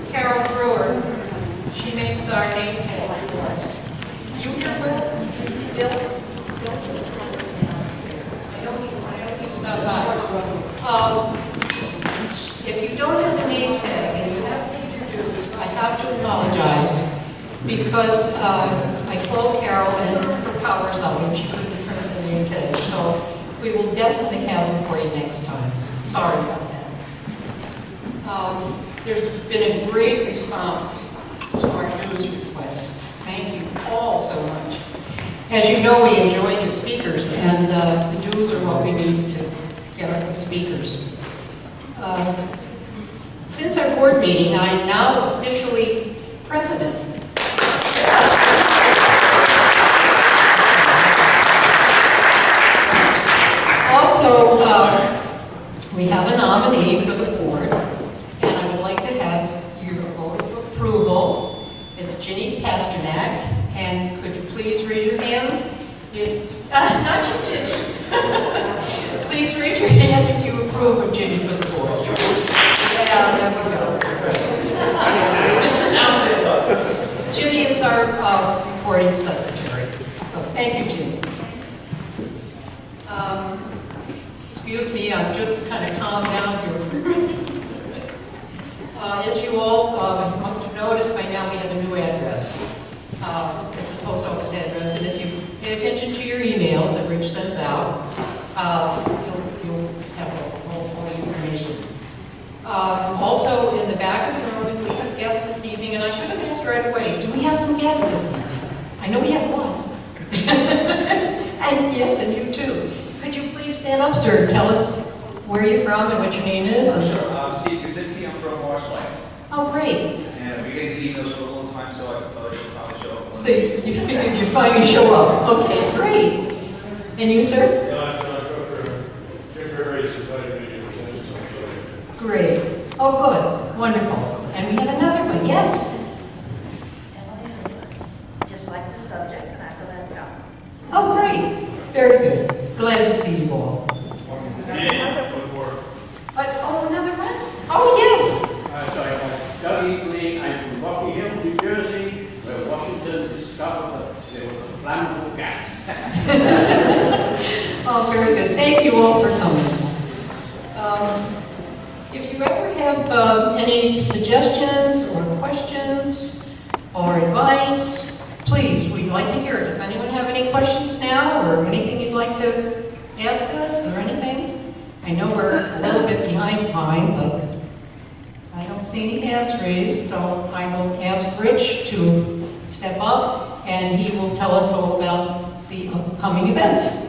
Carol Brewer. She makes our name tags for us. You here with Bill? I know you stopped by. If you don't have the name tag and you have paid your dues, I have to apologize because I told Carol and her power's out and she couldn't print the name tag. So we will definitely have them for you next time. Sorry about that. There's been a great response to our dues request. Thank you all so much. As you know, we enjoy good speakers, and the dues are what we need to get our good speakers. Since our board meeting, I am now officially president. Also, we have a nominee for the board, and I would like to have your vote of approval. It's Ginny Pasternak, and could you please raise your hand? If not you, Ginny. Please raise your hand if you approve of Ginny for the board. Yeah, there we go. Ginny is our recording secretary. So thank you, Ginny. Excuse me, I'm just kind of calmed down here for a minute. As you all must have noticed by now, we have a new address. It's a post office address, and if you pay attention to your emails that Rich sends out, you'll have all the information. Also, in the back of the room, we have guests this evening, and I should have asked right away, do we have some guests this evening? I know we have one. And yes, and you too. Could you please stand up, sir, and tell us where you're from and what your name is? Sure. Steve Kaczynski, I'm from Marshlands. Oh, great. And we get the emails for a long time, so I thought I should probably show up. So you figured you'd finally show up. Okay, great. And you, sir? Great. Oh, good. Wonderful. And we have another one. Yes? Just like the subject, and I will let it go. Oh, great. Very good. Glad to see you all. Oh, another one? Oh, yes. Doug Easley, I'm from Rocky Hill, New Jersey, where Washington discovered that there was a flammable gas. Oh, very good. Thank you all for coming. If you ever have any suggestions or questions or advice, please, we'd like to hear it. Does anyone have any questions now or anything you'd like to ask us or anything? I know we're a little bit behind time, but I don't see any hands raised, so I will ask Rich to step up and he will tell us all about the upcoming events.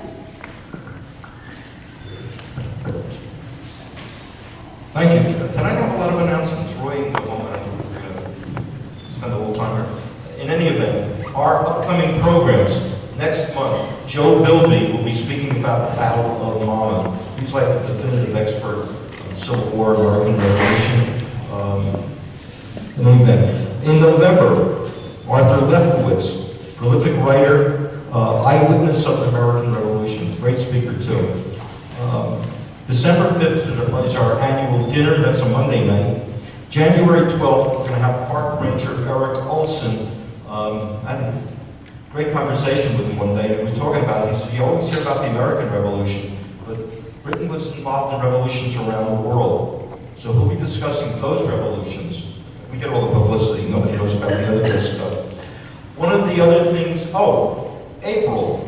Thank you. Tonight I have a lot of announcements. Roy, in a moment, I think we're going to spend a little time here. In any event, our upcoming programs, next month, Joe Bilby will be speaking about the Battle of Monmouth. He's like the definitive expert on Civil War, American Revolution. In November, Arthur Lefkowitz, prolific writer, eyewitness of the American Revolution, great speaker too. December 5th is our annual dinner, that's a Monday night. January 12th, we're going to have Park Ranger Eric Olson. I had a great conversation with him one day, and he was talking about it. He said, you always hear about the American Revolution, but Britain was involved in revolutions around the world. So he'll be discussing those revolutions. We get all the publicity, nobody knows about the other good stuff. One of the other things, April.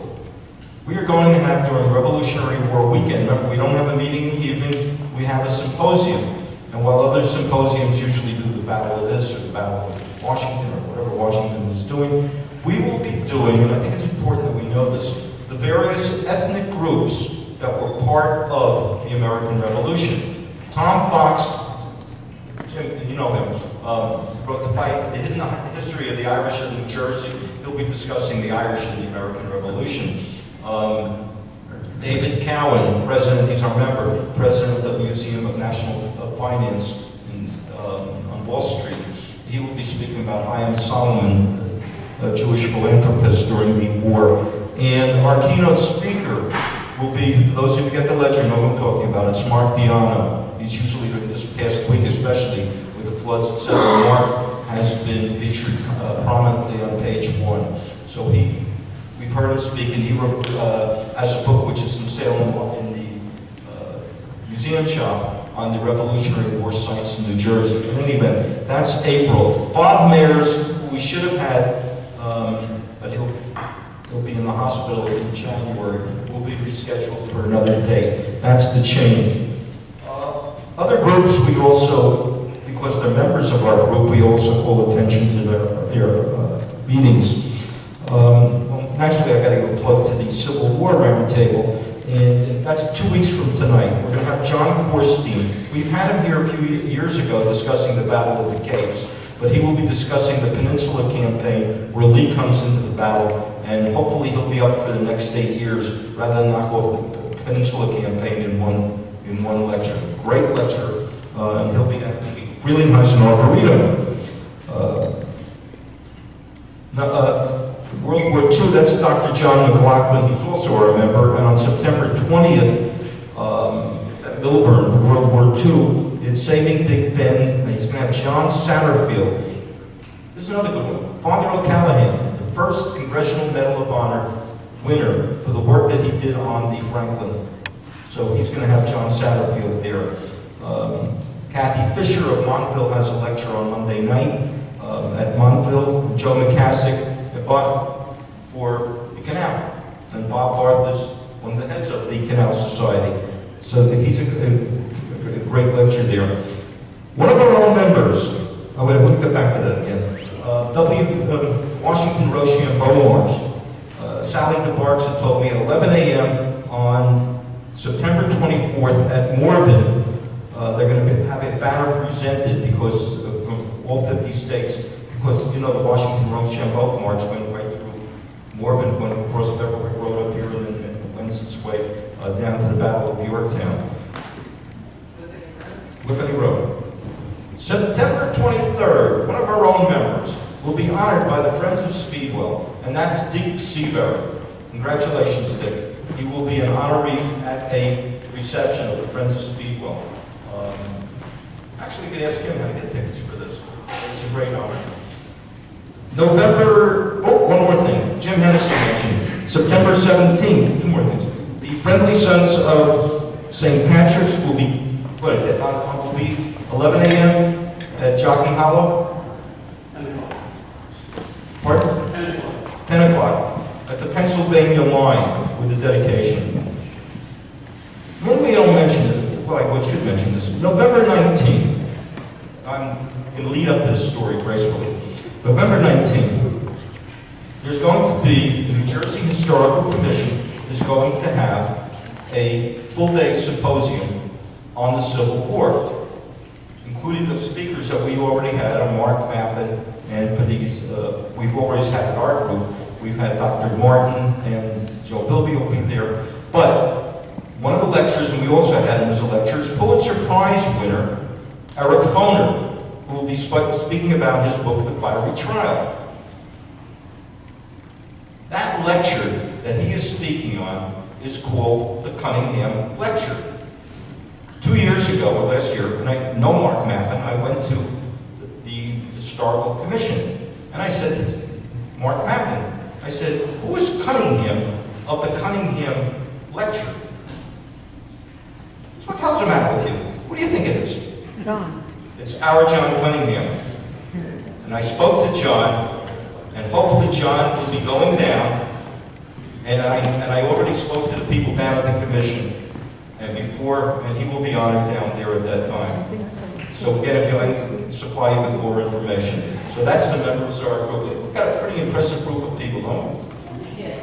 We are going to have, during the Revolutionary War weekend, remember, we don't have a meeting in the evening, we have a symposium. And while other symposiums usually do the Battle of this or the Battle of Washington or whatever Washington is doing, we will be doing, and I think it's important that we know this, the various ethnic groups that were part of the American Revolution. Tom Fox, Jim, you know him, wrote the history of the Irish in New Jersey. He'll be discussing the Irish in the American Revolution. David Cowan, president, he's our member, president of the Museum of National Finance on Wall Street. He will be speaking about Chaim Solomon, a Jewish philanthropist during the war. And our keynote speaker will be, for those of you who get the ledger know who I'm talking about, it's Mark Diano. He's usually, this past week especially, with floods, etc. Mark has been featured prominently on page 1. So we've heard him speak, and he wrote, has a book which is in sale in the museum shop on the Revolutionary War sites in New Jersey. In any event, that's April. Bob Mayers, who we should have had, but he'll be in the hospital in January, will be rescheduled for another date. That's the change. Other groups, we also, because they're members of our group, we also call attention to their meetings. Actually, I got to give a plug to the Civil War Roundtable, and that's 2 weeks from tonight. We're going to have John Korstein. We've had him here a few years ago discussing the Battle of the Capes, but he will be discussing the Peninsula Campaign, where Lee comes into the battle, and hopefully he'll be up for the next 8 years, rather than knock off the Peninsula Campaign in one lecture. Great lecture, and he'll be at really nice and Arboretum. World War II, that's Dr. John McLaughlin, he's also our member, and on September 20th, at Milburn, for World War II, it's Saving Big Ben, and he's going to have John Satterfield. This is another good one. Father O'Callahan, the first Congressional Medal of Honor winner for the work that he did on the Franklin. So he's going to have John Satterfield there. Kathy Fisher of Montville has a lecture on Monday night at Montville. Joe McCassick for the canal. And Bob Barth is one of the heads of the Canal Society. So he's a great lecture there. One of our own members, we'll get back to that again. Washington Rochambeau March. Sally DeBarks had told me at 11 a.m. on September 24th at Morven, they're going to have a banner presented because of all 50 states, because, you know, the Washington Rochambeau March went right through Morven, went across Beverwick Road up here, and then went its way down to the Battle of Yorktown. Whippany Road. September 23rd, one of our own members will be honored by the Friends of Speedwell, and that's Dick Seabury. Congratulations, Dick. He will be an honoree at a reception of the Friends of Speedwell. Actually, you could ask him how to get tickets for this. It's a great honor. One more thing. Jim Hennessy mentioned. September 17th, two more things. The Friendly Sons of St. Patrick's will be, will be 11 a.m. at Jockey Hollow? 10 o'clock. Pardon? 10 o'clock. 10 o'clock at the Pennsylvania line with the dedication. When we don't mention it, well, I should mention this. November 19th, I'm going to lead up to this story gracefully. November 19th, there's going to be, the New Jersey Historical Commission is going to have a full-day symposium on the Civil War, including the speakers that we already had, Mark Mappin, and for these, we've always had at our group, we've had Dr. Martin and Joe Bilby will be there, but one of the lectures, and we also had him as a lecturer, is Pulitzer Prize winner, Eric Foner, who will be speaking about his book, The Fiery Trial. That lecture that he is speaking on is called the Cunningham Lecture. 2 years ago, or last year, and I know Mark Mappin, I went to the Historical Commission, and I said to Mark Mappin, I said, who is Cunningham of the Cunningham Lecture? So what the hell's the matter with you? What do you think it is? John. It's our John Cunningham. And I spoke to John, and hopefully John will be going down, and I already spoke to the people down at the commission, and he will be honored down there at that time. So again, if you like, I can supply you with more information. So that's the members of our group. We've got a pretty impressive group of people, don't we? Yeah.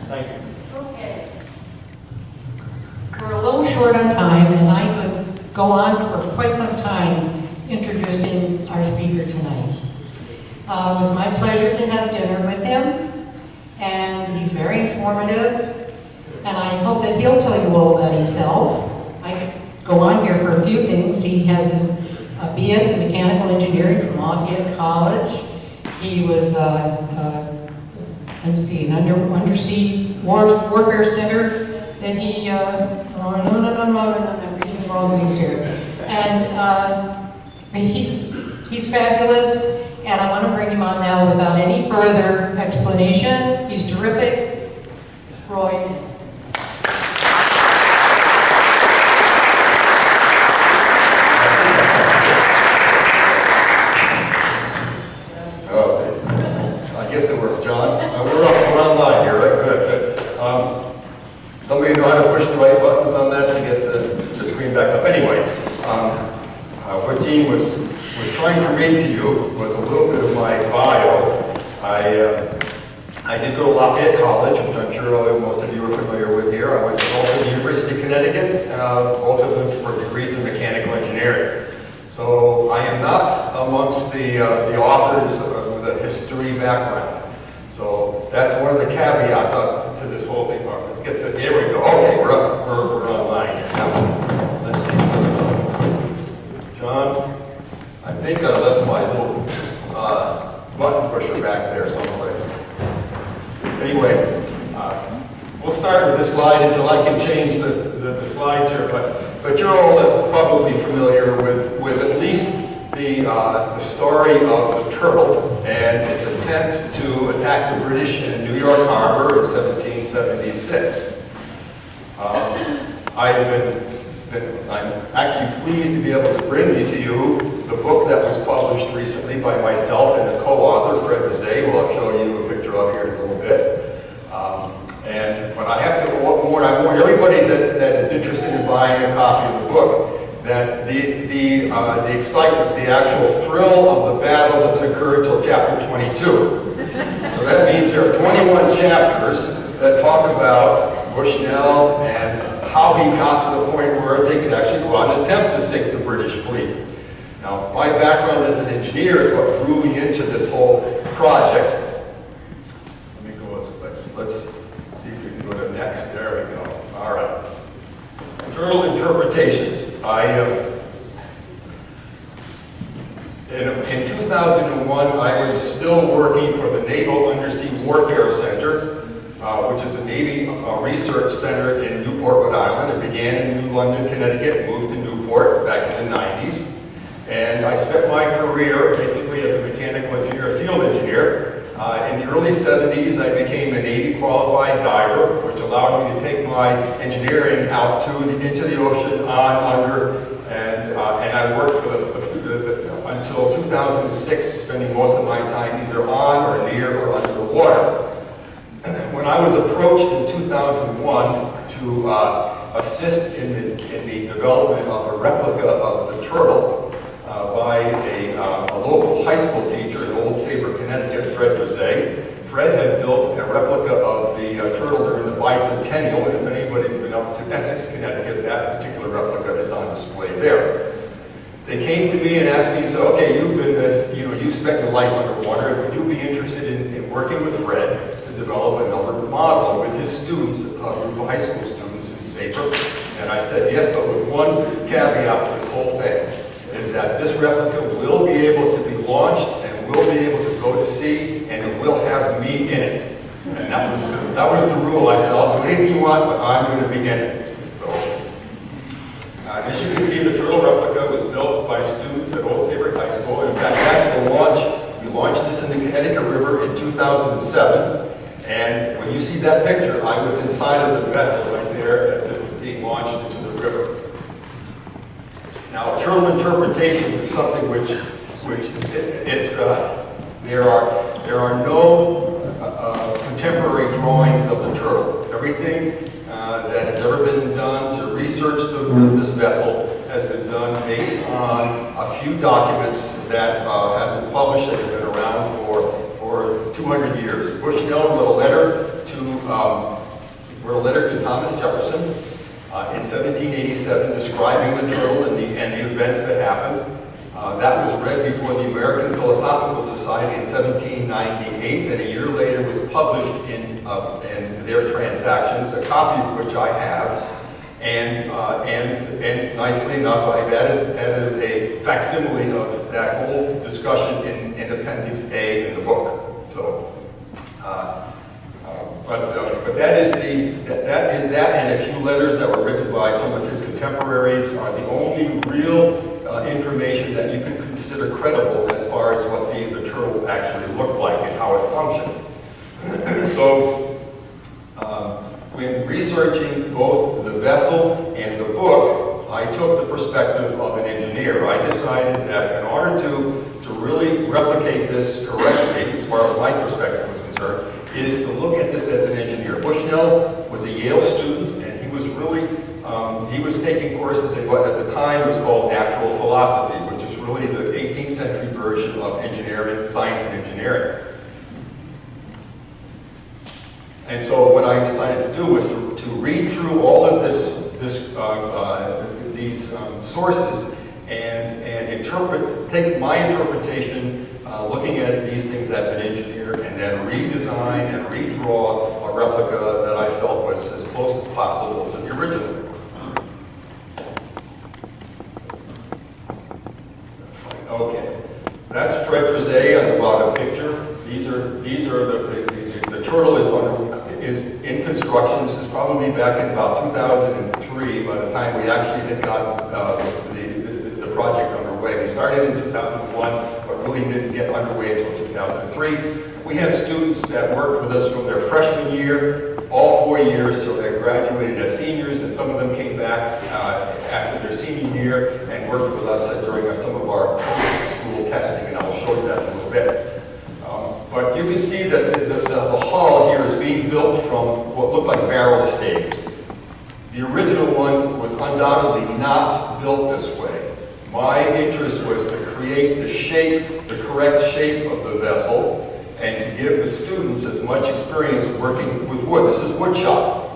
Thank you. Okay. We're a little short on time, and I could go on for quite some time introducing our speaker tonight. It was my pleasure to have dinner with him, and he's very informative, and I hope that he'll tell you all about himself. I could go on here for a few things. He has his BS in Mechanical Engineering from Lafayette College. He was, let's see, an undersea warfare center that he, I'm reading the wrong things here. And he's fabulous, and I want to bring him on now without any further explanation. He's terrific. Roy Manstan. I guess it works, John. We're online here, right? Good. Somebody know how to push the right buttons on that to get the screen back up. Anyway, what Jean was trying to read to you was a little bit of my bio. I did go to Lafayette College, which I'm sure most of you are familiar with here. I went to also the University of Connecticut, both of them for degrees in mechanical engineering. So I am not amongst the authors with a history background. So that's one of the caveats to this whole thing. Let's get the, here we go. Okay, we're up, we're online now. Let's see. John, I think I left my little button pusher back there someplace. Anyway, we'll start with this slide until I can change the slides here, but you're all probably familiar with at least the story of the turtle and its attempt to attack the British in New York Harbor in 1776. I'm actually pleased to be able to bring to you the book that was published recently by myself and the co-author, Fred Rizet, who I'll show you a picture of here in a little bit. But I have to warn everybody that is interested in buying a copy of the book that the excitement, the actual thrill of the battle doesn't occur until chapter 22. So that means there are 21 chapters that talk about Bushnell and how he got to the point where they could actually go out and attempt to sink the British fleet. Now, my background as an engineer is what drew me into this whole project. Let me go, let's see if we can go to next. There we go. All right. Turtle interpretations. In 2001, I was still working for the Naval Undersea Warfare Center, which is a Navy research center in Newport, Rhode Island. It began in New London, Connecticut, moved to Newport back in the 90s. And I spent my career basically as a mechanical engineer, a field engineer. In the early 70s, I became a Navy qualified diver, which allowed me to take my engineering out into the ocean, under, and I worked until 2006, spending most of my time either on or near or under the water. When I was approached in 2001 to assist in the development of a replica of the turtle by a local high school teacher in Old Sabre, Connecticut, Fred Rizet. Fred had built a replica of the turtle during the bicentennial, and if anybody's been up to Essex, Connecticut, that particular replica is on display there. They came to me and asked me, so okay, you've spent your life underwater, would you be interested in working with Fred to develop another model with his students, a group of high school students in Sabre? And I said yes, but with one caveat to this whole thing, is that this replica will be able to be launched and will be able to go to sea, and it will have me in it. And that was the rule. I said, I'll do anything you want, but I'm going to be in it. So, as you can see, the turtle replica was built by students at Old Sabre High School. In fact, that's the launch. We launched this in the Connecticut River in 2007. And when you see that picture, I was inside of the vessel right there as it was being launched into the river. Now, turtle interpretation is something there are no contemporary drawings of the turtle. Everything that has ever been done to research this vessel has been done based on a few documents that have been published that have been around for 200 years. Bushnell wrote a letter to Thomas Jefferson in 1787 describing the turtle and the events that happened. That was read before the American Philosophical Society in 1798, and a year later was published in their Transactions, a copy of which I have. And nicely enough, I've added a facsimile of that whole discussion in Appendix A in the book. So, but that is that and a few letters that were written by some of his contemporaries contemporaries are the only real information that you can consider credible as far as what the turtle actually looked like and how it functioned. So, when researching both the vessel and the book, I took the perspective of an engineer. I decided that in order to really replicate this correctly, as far as my perspective was concerned, is to look at this as an engineer. Bushnell was a Yale student, and he was really, he was taking courses in what at the time was called natural philosophy, which is really the 18th century version of engineering, science and engineering. And so what I decided to do was to read through all of these sources and interpret, take my interpretation, looking at these things as an engineer, and then redesign and redraw a replica that I felt was as close as possible to the original. Okay, that's Fred Frisé on the bottom picture. These are the turtle is in construction. This is probably back in about 2003 by the time we actually had got the project underway. We started in 2001, but really didn't get underway until 2003. We had students that worked with us from their freshman year, all 4 years, till they graduated as seniors, and some of them came back after their senior year and worked with us during some of our school testing, and I'll show you that in a little bit. But you can see that the hull here is being built from what looked like barrel staves. The original one was undoubtedly not built this way. My interest was to create the shape, the correct shape of the vessel, and to give the students as much experience working with wood. This is wood shop.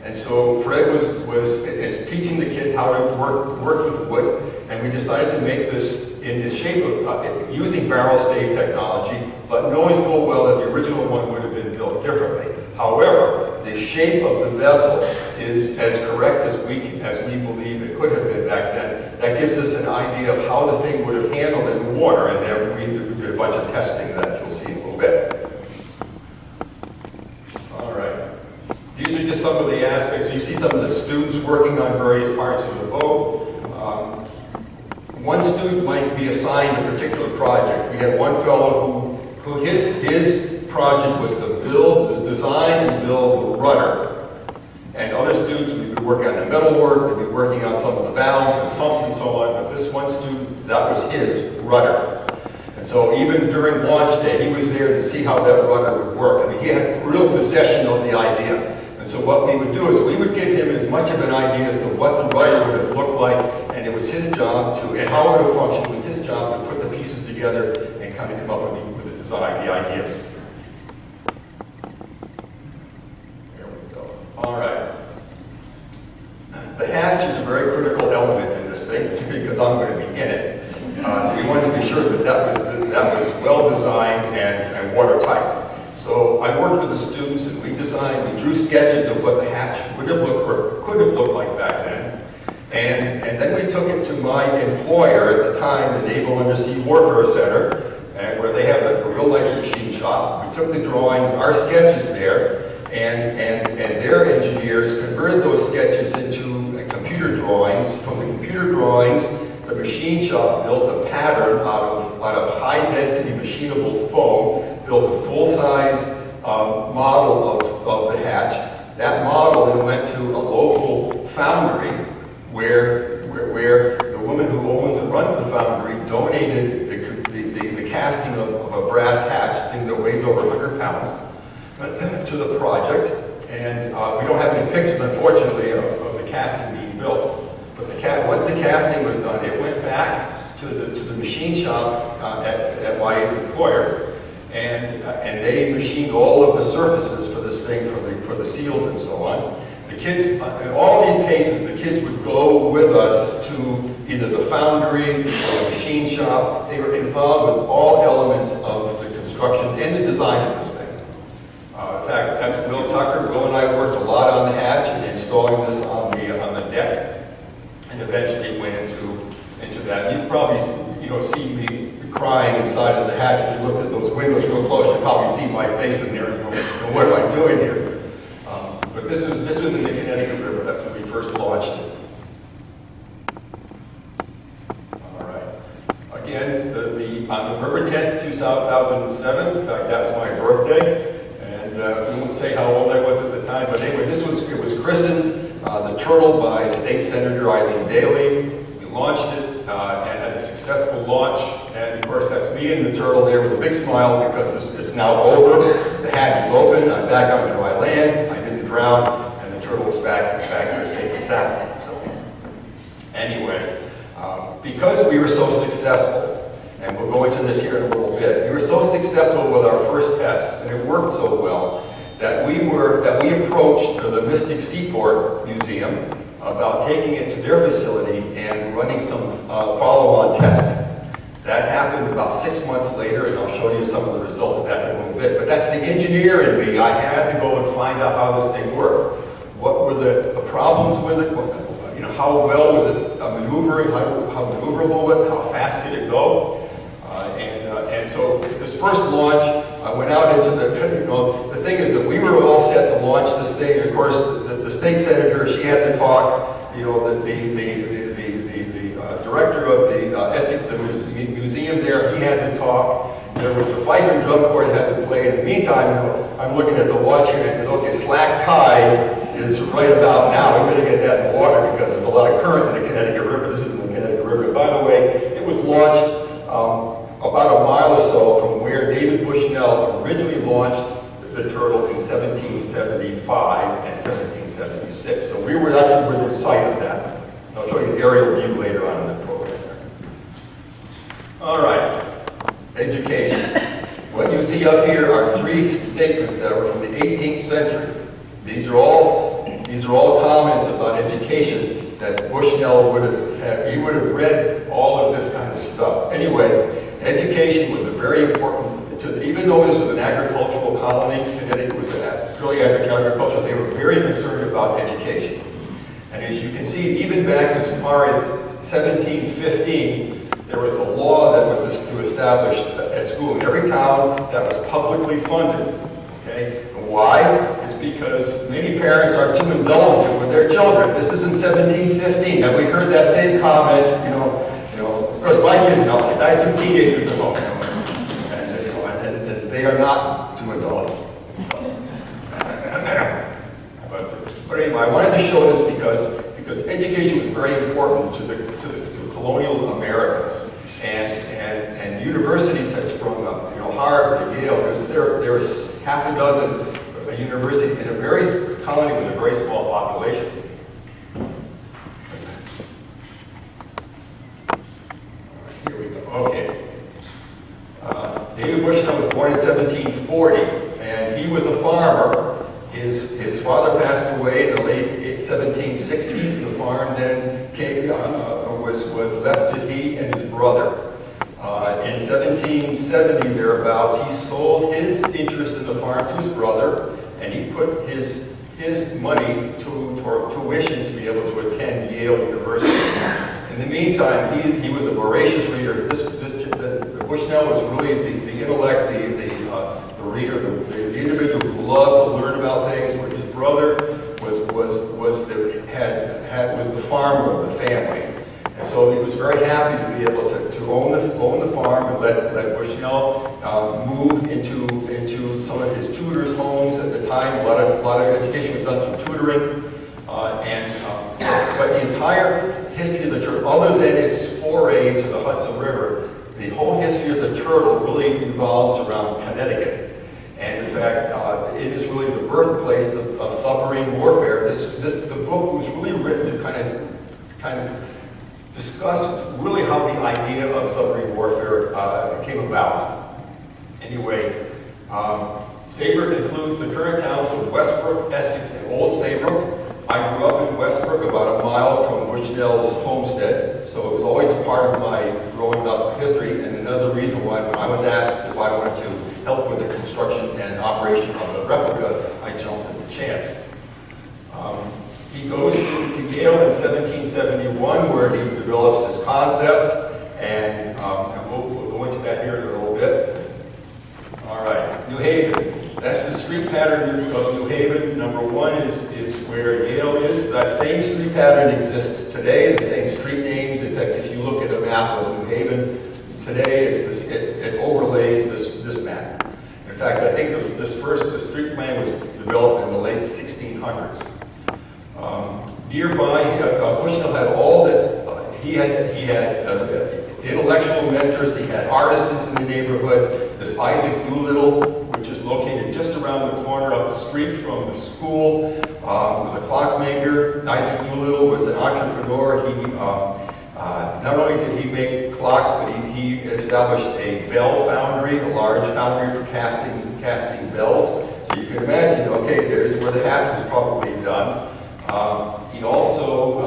And so Fred it's teaching the kids how to work with wood, and we decided to make this in the shape of using barrel stave technology, but knowing full well that the original one would have been built differently. However, the shape of the vessel is as correct as we believe it could have been back then. That gives us an idea of how the thing would have handled in water, and then we did a bunch of testing that you'll see in a little bit. All right. These are just some of the aspects. You see some of the students working on various parts of the boat. One student might be assigned a particular project. We had one fellow who his project was to design and build the rudder. And other students would be working on the metal work, they'd be working on some of the valves and pumps and so on, but this one student, that was his rudder. And so even during launch day, he was there to see how that rudder would work. I mean, he had real possession of the idea. And so what we would do is we would give him as much of an idea as to what the rudder would have looked like, and it was his job to, and how it would have functioned. It was his job to put the pieces together and kind of come up with the design, the ideas. There we go. All right. The hatch is a very critical element in this thing, particularly because I'm going to be in it. We wanted to be sure that was well designed and watertight. So I worked with the students, and we drew sketches of what the hatch would have looked or could have looked like back then. And then we took it to my employer at the time, the Naval Undersea Warfare Center, and where they have a real nice machine shop. We took the drawings, our sketches there, and their engineers converted those sketches into computer drawings. From the computer drawings, the machine shop built a pattern out of high-density machinable foam, built a full-size model of the hatch. That model then went to a local foundry where the woman who owns and runs the foundry donated the casting of a brass hatch, thing that weighs over 100 pounds, to the project. And we don't have any pictures, unfortunately, of the casting being built. But once the casting was done, it went back to the machine shop at my employer, and they machined all of the surfaces for this thing, for the seals and so on. The kids, in all these cases, the kids would go with us to either the foundry or the machine shop. They were involved with all elements of the construction and the design of this thing. In fact, after Bill Tucker, Bill and I worked a lot on the hatch and installing this on the deck, and eventually went into that. You probably see me crying inside of the hatch. If you looked at those windows real close, you'd probably see my face in there and go, what am I doing here? But this was in the Connecticut River. That's when we first launched it. began on November 10th, 2007. In fact, that was my birthday. And we won't say how old I was at the time, but anyway, it was christened the Turtle by State Senator Eileen Daley. We launched it and had a successful launch. And of course, that's me and the turtle there with a big smile because it's now over. The hatch is open. I'm back on dry land. I didn't drown, and the turtle is back here safe and sound. So anyway, because we were so successful, and we'll go into this here in a little bit, we were so successful with our first tests, and it worked so well that we approached the Mystic Seaport Museum about taking it to their facility and running some follow-on testing. That happened about 6 months later, and I'll show you some of the results of that in a little bit. But that's the engineer in me. I had to go and find out how this thing worked. What were the problems with it? How well was it maneuvering? How maneuverable was it? How fast could it go? And so this first launch, I went out into the thing is that we were all set to launch this thing. Of course, the state senator, she had to talk. The director of the museum there, he had to talk. There was a fife and drum corps that had to play. In the meantime, I'm looking at the watch here and I said, okay, slack tide is right about now. We're going to get that in the water because there's a lot of current in the Connecticut River. This isn't the Connecticut River. By the way, it was launched about a mile or so from where David Bushnell originally launched the Turtle in 1775 and 1776. So we were actually within sight of that. I'll show you an aerial view later on in the program. All right, education. What you see up here are 3 statements that were from the 18th century. These are all comments about education that Bushnell would have had. He would have read all of this kind of stuff. Anyway, education was a very important. Even though this was an agricultural colony, Connecticut was really agricultural. They were very concerned about education. And as you can see, even back as far as 1715, there was a law that was to establish a school in every town that was publicly funded. Okay? And why? It's because many parents are too indulgent with their children. This is in 1715. Have we heard that same comment? Of course, my kids know. I have 2 teenagers at home, and they are not too indulgent. But anyway, I wanted to show this because education was very important to colonial America, and universities had sprung up. Harvard, Yale. There's half a dozen universities in a very colony with a very small population. Here we go. Okay. David Bushnell was born in 1740, and he was a farmer. His father passed away in the late 1760s. The farm then was left to he and his brother. In 1770, thereabouts, he sold his interest in the farm to his brother, and he put his money for tuition to be able to attend Yale University. In the meantime, he was a voracious reader. Bushnell was really the intellect, the reader, the individual who loved to learn about things. Where his brother was the farmer of the family, and so he was very happy to be able to own the farm and let Bushnell move into some of his tutors' homes at the time. A lot of education was done through tutoring, but the entire history of the turtle, other than its foray into the Hudson River, the whole history of the turtle really revolves around Connecticut. And in fact, it is really the birthplace of submarine warfare. The book was really written to kind of discuss really how the idea of submarine warfare came about. Anyway, Saybrook includes the current towns of Westbrook, Essex, and Old Saybrook. I grew up in Westbrook, about a mile from Bushnell's homestead, so it was always a part of my growing up history, and another reason why when I was asked if I wanted to help with the construction and operation of the replica, I jumped at the chance. He goes to Yale in 1771, where he develops his concept, and we'll go into that here in a little bit. All right, New Haven. That's the street pattern of New Haven. Number 1 is where Yale is. That same street pattern exists today, the same street names. In fact, if you look at a map of New Haven today is this, it overlays this map. In fact, I think the street plan was developed in the late 1600s. Nearby, Bushnell had all that, he had intellectual mentors, he had artisans in the neighborhood. This Isaac Doolittle, which is located just around the corner up the street from the school, was a clockmaker. Isaac Doolittle was an entrepreneur. He not only did he make clocks, but he established a bell foundry, a large foundry for casting bells. So you can imagine, okay, there's where the hatch was probably done. He also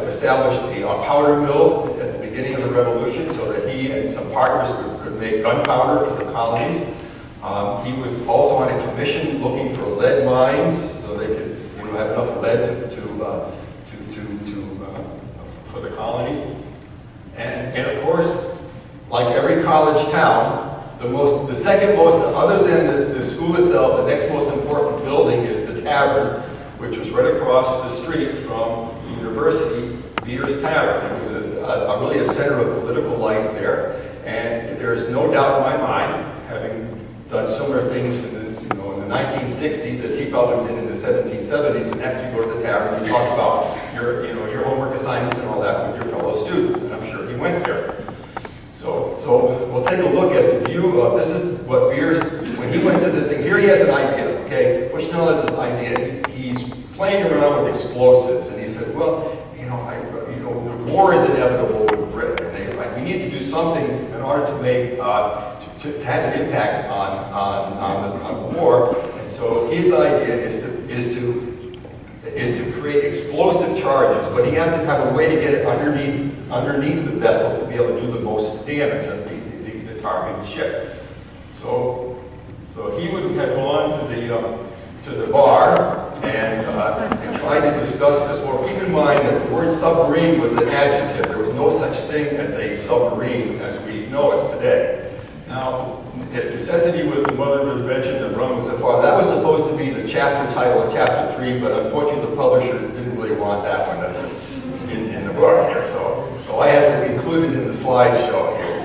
established a powder mill at the beginning of the Revolution so that he and some partners could make gunpowder for the colonies. He was also on a commission looking for lead mines so they could have enough lead for the colony. And of course, like every college town, the second most, other than the school itself, the next most important building is the tavern, which was right across the street from the university, Beer's Tavern. It was really a center of political life there. And there's no doubt in my mind, having done similar things in the 1960s, as he probably did in the 1770s, and after you go to the tavern, you talk about your homework assignments and all that with your fellow students, and I'm sure he went there. So we'll take a look at the view of, this is what Beer's, when he went to this thing, here he has an idea, okay? Bushnell has this idea, he's playing around with explosives, and he said, well, the war is inevitable with Britain, and we need to do something in order to make, to have an impact on the war. And so his idea is to create explosive charges, but he has to have a way to get it underneath the vessel to be able to do the most damage underneath the targeted ship. So he would have gone to the bar and tried to discuss this more. Keep in mind that the word submarine was an adjective. There was no such thing as a submarine as we know it today. Now, if necessity was the mother of invention and Rome was the father, that was supposed to be the chapter title of chapter 3, but unfortunately the publisher didn't really want that one in the book here. So I had to include it in the slideshow here.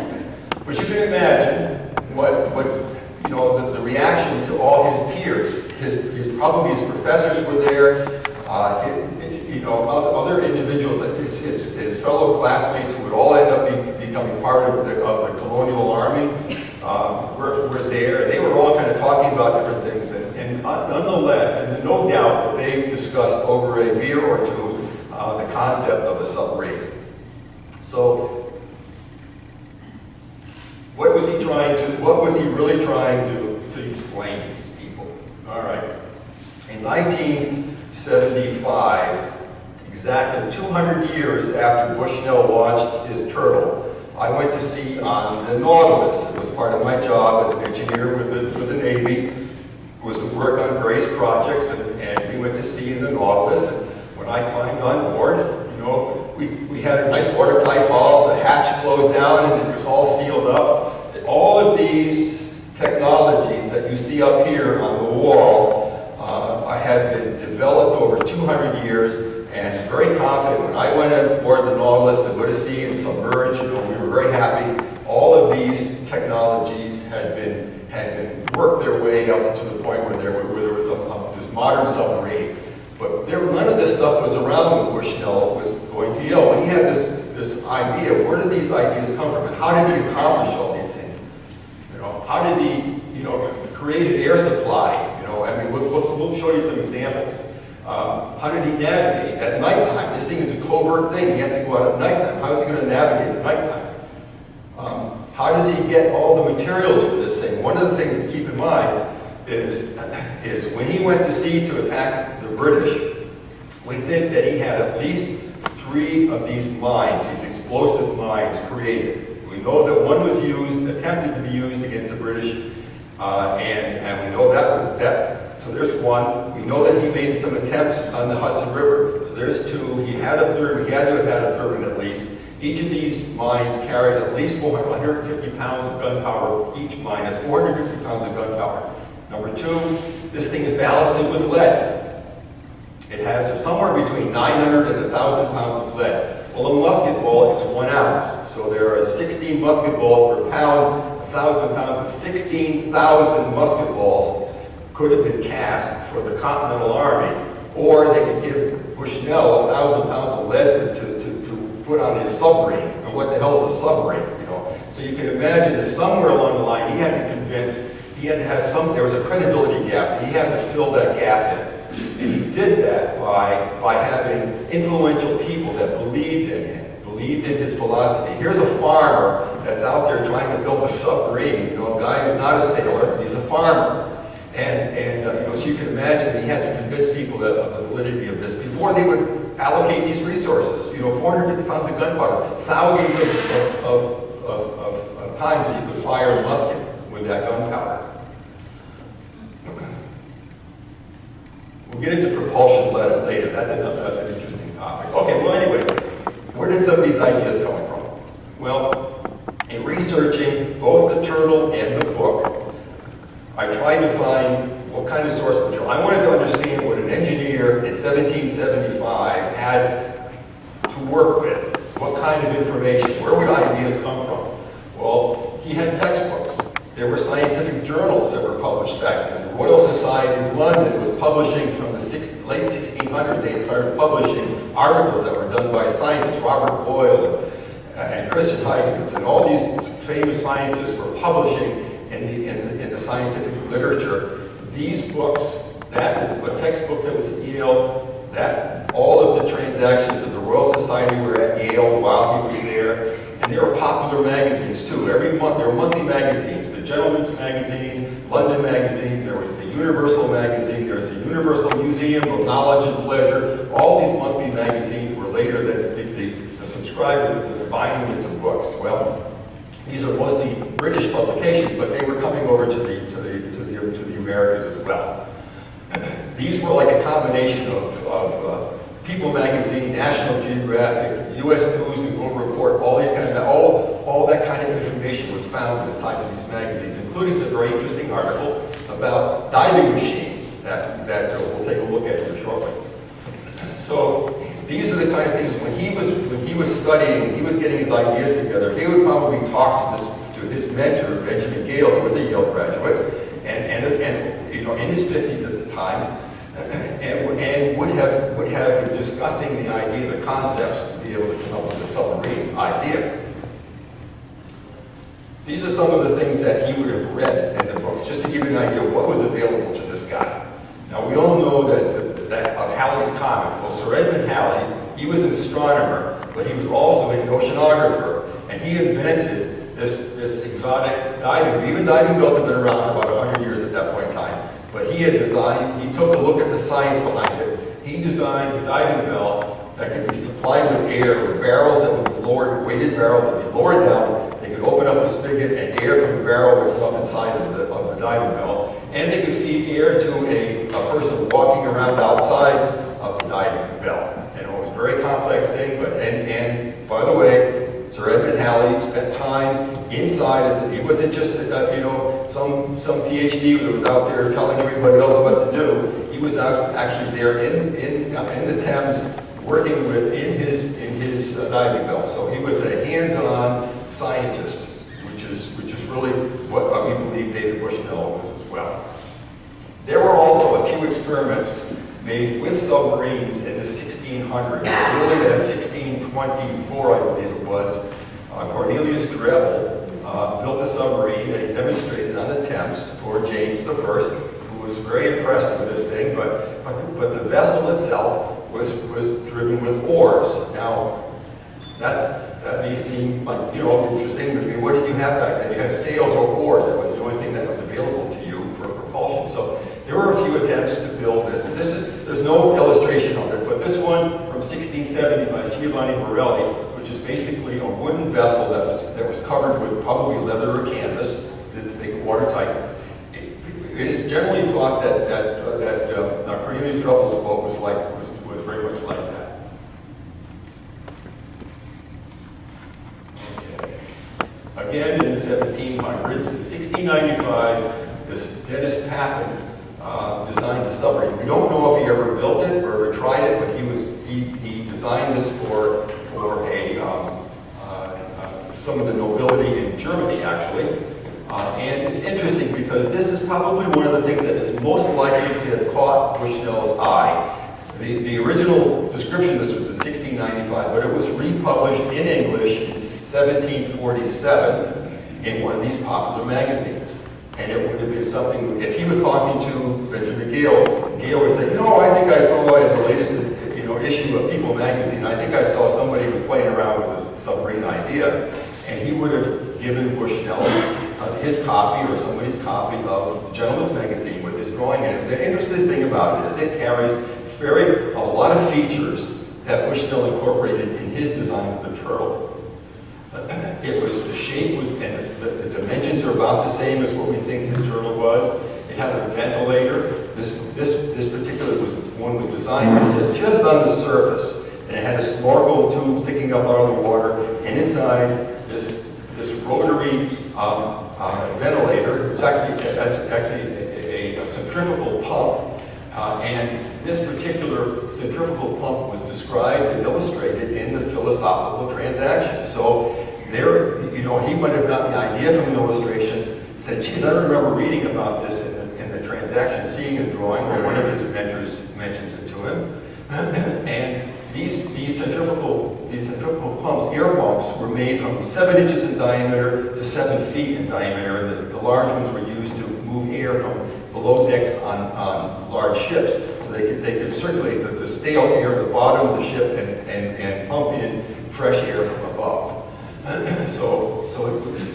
But you can imagine the reaction to all his peers. Probably his professors were there. Other individuals, his fellow classmates who would all end up becoming part of the colonial army were there. They were all kind of talking about different things, and nonetheless, and no doubt that they discussed over a beer or two the concept of a submarine. So, what was he really trying to explain to these people? All right. In 1975, exactly 200 years after Bushnell launched his turtle, I went to sea on the Nautilus. It was part of my job as an engineer with the Navy, was to work on various projects, and we went to sea in the Nautilus. And when I climbed on board, we had a nice watertight hull, the hatch closed down, and it was all sealed up. All of these technologies that you see up here on the wall had been developed over 200 years, and very confident when I went on board the Nautilus to go to sea and submerge, we were very happy. All of these technologies had been worked their way up to the point where there was this modern submarine. But none of this stuff was around when Bushnell was going to Yale. When he had this idea, where did these ideas come from, and how did he accomplish all these things? How did he, create an air supply? We'll show you some examples. How did he navigate at nighttime? This thing is a covert thing. He has to go out at nighttime. How is he going to navigate at nighttime? How does he get all the materials for this thing? One of the things to keep in mind is when he went to sea to attack the British, we think that he had at least 3 of these mines, these explosive mines, created. We know that one was attempted to be used against the British, and we know that was that. So there's one. We know that he made some attempts on the Hudson River. So there's 2. He had a third. He had to have had a third one at least. Each of these mines carried at least 450 pounds of gunpowder. Each mine has 450 pounds of gunpowder. Number 2, this thing is ballasted with lead. It has somewhere between 900 and 1,000 pounds of lead. Well, a musket ball is 1 ounce. So there are 16 musket balls per pound. 1,000 pounds of 16,000 musket balls could have been cast for the Continental Army, or they could give Bushnell 1,000 pounds of lead to put on his submarine. And what the hell is a submarine, you know? So you can imagine that somewhere along the line, he had to convince, he had to have there was a credibility gap. He had to fill that gap in. And he did that by having influential people that believed in him, believed in his philosophy. Here's a farmer that's out there trying to build a submarine, you know, a guy who's not a sailor, he's a farmer. And you know, so you can imagine that he had to convince people of the validity of this before they would allocate these resources. You know, 450 pounds of gunpowder, thousands of times that you could fire a musket with that gunpowder. We'll get into propulsion later. That's an interesting topic. Okay, well anyway, where did some of these ideas come from? Well, in researching both the turtle and the book, I tried to find what kind of source material. I wanted to understand what an engineer in 1775 had to work with. What kind of information? Where would ideas come from? Well, he had textbooks. There were scientific journals that were published back then. The Royal Society of London was publishing from the late 1600s. They had started publishing articles that were done by scientists, Robert Boyle and Christian Huygens, and all these famous scientists were publishing in the scientific literature these books. That is a textbook that was at Yale. That all of the transactions of the Royal Society were at Yale while he was there. And there were popular magazines too. Every month there were monthly magazines. The Gentleman's Magazine, London Magazine, there was the Universal Magazine, there was the Universal Museum of Knowledge and Pleasure. All these monthly magazines were later that the subscribers were buying them into books. Well, these are mostly British publications, but they were coming over to the Americas as well. These were like a combination of People Magazine, National Geographic, U.S. News and World Report, all these kinds of, all that kind of information was found inside of these magazines, including some very interesting articles about diving machines that we'll take a look at here shortly. So these are the kind of things, when he was studying, he was getting his ideas together, he would probably talk to his mentor, Benjamin Gale, who was a Yale graduate, and you know, in his 50s at the time, and would have been discussing the idea, the concepts, to be able to come up with a submarine idea. These are some of the things that he would have read in the books, just to give you an idea of what was available to this guy. Now, we all know that of Halley's Comet. Well, Sir Edmund Halley, he was an astronomer, but he was also an oceanographer, and he invented this exotic diving. Even diving bells have been around for about 100 years at that point in time. But he had designed, he took a look at the science behind it. He designed a diving bell that could be supplied with air, with barrels that would be lowered, weighted barrels that would be lowered down. They could open up a spigot and air from the barrel would come up inside of the diving bell. And they could feed air to a person walking around outside of the diving bell. And it was a very complex thing, but, and by the way, Sir Edmund Halley spent time inside of it. He wasn't just, you know, some PhD that was out there telling everybody else what to do. He was out actually there in the Thames working in his diving bell. So he was a hands-on scientist, which is really what we believe David Bushnell was as well. There were also a few experiments made with submarines in the 1600s, really in 1624, I believe it was. Cornelius Drebbel built a submarine that he demonstrated on the Thames for James I, who was very impressed with this thing, but the vessel itself was driven with oars. Now, that may seem like, you know, interesting, but I mean, what did you have back then? You had sails or oars. That was the only thing that was available to you for propulsion. So there were a few attempts to build this, and there's no illustration of it, but this one from 1670 by Giovanni Borelli, which is basically a wooden vessel that was covered with probably leather or canvas that they could watertight. It is generally thought that Cornelius Drebbel's boat was very much like that. Okay. Again, in the 1700s, in 1695, this Dennis Papin designed the submarine. We don't know if he ever built it or ever tried it, but he designed this for a some of the nobility in Germany, actually. And it's interesting because this is probably one of the things that is most likely to have caught Bushnell's eye. The original description, this was in 1695, but it was republished in English in 1747 in one of these popular magazines. And it would have been something, if he was talking to Benjamin Gale, Gale would say, I think I saw in the latest issue of People magazine, I think I saw somebody who was playing around with a submarine idea. And he would have given Bushnell his copy or somebody's copy of the Gentleman's Magazine with this drawing in it. The interesting thing about it is it carries a lot of features that Bushnell incorporated in his design of the turtle. The shape was, and the dimensions are about the same as what we think his turtle was. It had a ventilator. This particular one was designed to sit just on the surface, and it had a snorkel tube sticking up out of the water, and inside this rotary ventilator. It's actually a centrifugal pump, and this particular centrifugal pump was described and illustrated in the Philosophical Transaction. So there, he might have gotten the idea from an illustration, said, geez, I remember reading about this in the transaction, seeing a drawing where one of his mentors mentions it to him. And these centrifugal pumps, air pumps, were made from 7 inches in diameter to 7 feet in diameter, and the large ones were used to move air from below decks on large ships. So they could circulate the stale air at the bottom of the ship and pump in fresh air from above. So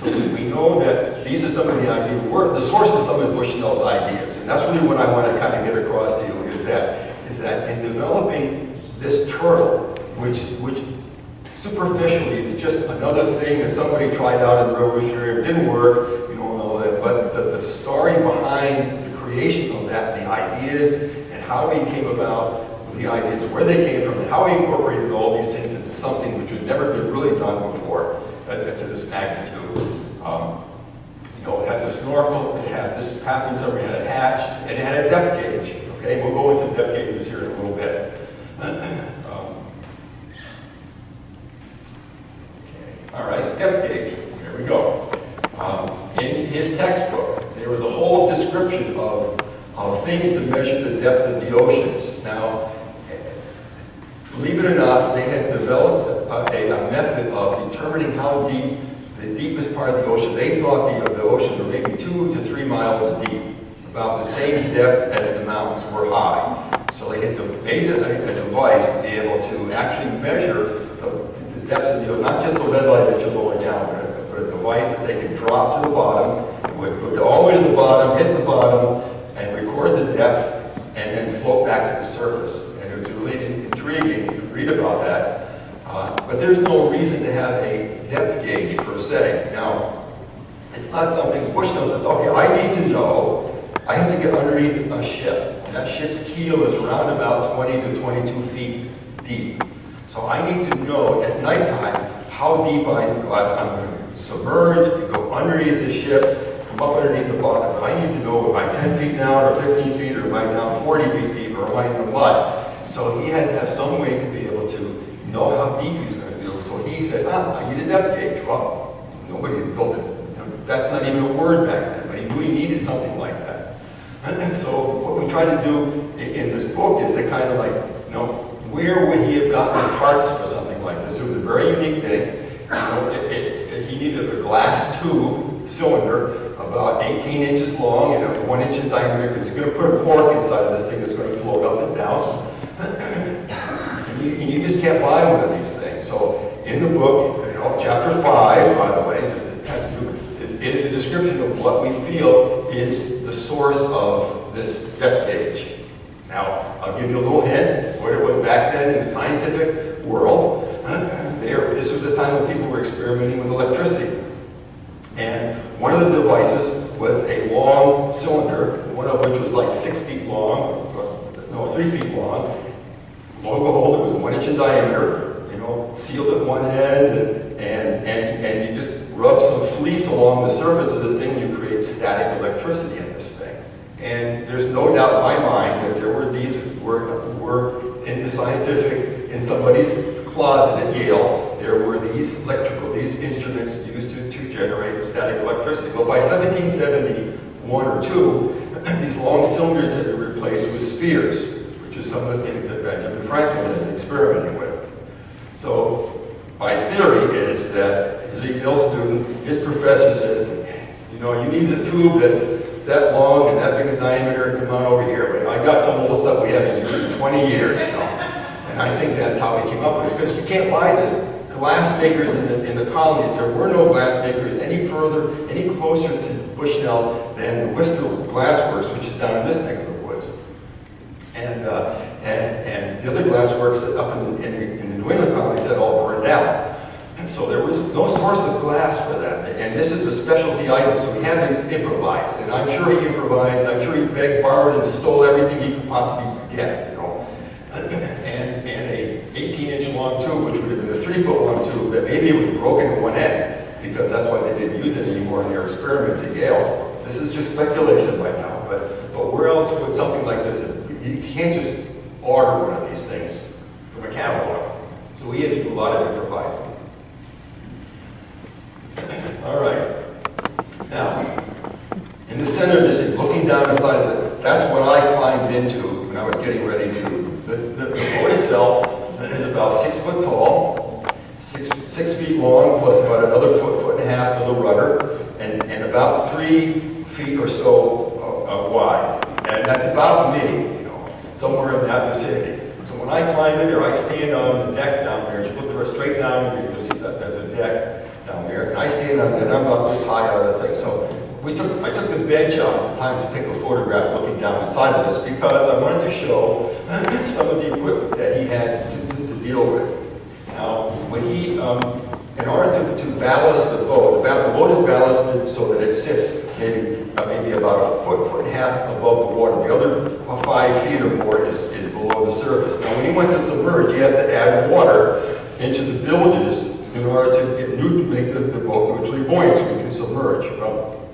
we know that these are some of the ideas, the source of some of Bushnell's ideas, and that's really what I want to kind of get across to you, is that in developing this turtle, which superficially is just another thing that somebody tried out in the Revolutionary, it didn't work, we don't know that, but the story behind the creation of that, the ideas, and how he came about with the ideas, where they came from, and how he incorporated all these things into something which had never been really done before to this magnitude. It has a snorkel, it had this pattern summary, it had a hatch, and it had a depth gauge. Okay, we'll go into depth gauges here in a little bit. All right, depth gauge. There we go. In his textbook, there was a whole description of things to measure the depth of the oceans. Now, believe it or not, they had developed a method of determining how deep the deepest part of the ocean. They thought the oceans were maybe 2 to 3 miles deep, about the same depth as the mountains were high. So they had made a device to be able to actually measure the depths of the ocean, not just the lead light that you lower down, but a device that they could drop to the bottom, would go all the way to the bottom, hit the bottom, and record the depth, and then float back to the surface. And it was really intriguing to read about that. But there's no reason to have a depth gauge per se. Now, it's not something Bushnell says, okay, I need to know, I have to get underneath a ship, and that ship's keel is around about 20 to 22 feet deep. So I need to know at nighttime how deep I'm going to submerge, go underneath the ship, come up underneath the bottom. I need to know, am I 10 feet down or 15 feet, or am I down 40 feet deep, or am I in the mud? So he had to have some way to be able to know how deep he's going to go. So he said, I need a depth gauge. Well, nobody had built it. That's not even a word back then, but he knew he needed something like that. And so what we try to do in this book is to kind of like, where would he have gotten the parts for something like this? It was a very unique thing. He needed a glass tube cylinder about 18 inches long and 1 inch in diameter, because he's going to put a cork inside of this thing that's going to float up and down. And you just can't buy one of these things. So in the book, chapter 5, by the way, is a description of what we feel is the source of this depth gauge. Now, I'll give you a little hint what it was back then in the scientific world. This was a time when people were experimenting with electricity. And one of the devices was a long cylinder, one of which was like 6 feet long, 3 feet long. Lo and behold, it was 1 inch in diameter, sealed at one end, and you just rub some fleece along the surface of this thing, and you create static electricity in this thing. And there's no doubt in my mind that there were these, were in the scientific, in somebody's closet at Yale, there were these electrical these instruments used to generate static electricity. Well, by 1771 or 2, these long cylinders had been replaced with spheres, which is some of the things that Benjamin Franklin had been experimenting with. So my theory is that as a Yale student, his professor says, you know, you need a tube that's that long and that big a diameter, come on over here. But I got some old stuff we haven't used in 20 years, you know. And I think that's how we came up with it, because you can't buy this. Glass makers in the colonies, there were no glass makers any closer to Bushnell than the Worcester Glass Works, which is down in this neck of the woods. And the other glass works up in the New England colonies had all burned down. And so there was no source of glass for that. And this is a specialty item, so we had to improvise. And I'm sure he improvised, I'm sure he begged, borrowed, and stole everything he could possibly get, you know. And a 18-inch long tube, which would have been a 3-foot long tube, that maybe it was broken at one end, because that's why they didn't use it anymore in their experiments at Yale. This is just speculation right now, but where else would something like this, you can't just order one of these things from a catalog. So we had to do a lot of improvising. All right. Now, in the center of this, looking down the side of it, that's what I climbed into when I was getting ready to. The boat itself is about 6 foot tall, 6 feet long, plus about another foot and a half for the rudder, and about 3 feet or so wide. And that's about me, you know, somewhere in that vicinity. So when I climb in there, I stand on the deck down there. If you look for a straight down, you'll see that there's a deck down there. And I stand on there, and I'm about this high out of the thing. So I took the bench out at the time to take a photograph looking down the side of this, because I wanted to show some of the equipment that he had to deal with. Now, when he, in order to ballast the boat is ballasted so that it sits maybe about a foot and a half above the water. The other 5 feet or more is below the surface. Now, when he wants to submerge, he has to add water into the bilges in order to make the boat neutrally buoyant so we can submerge. Well,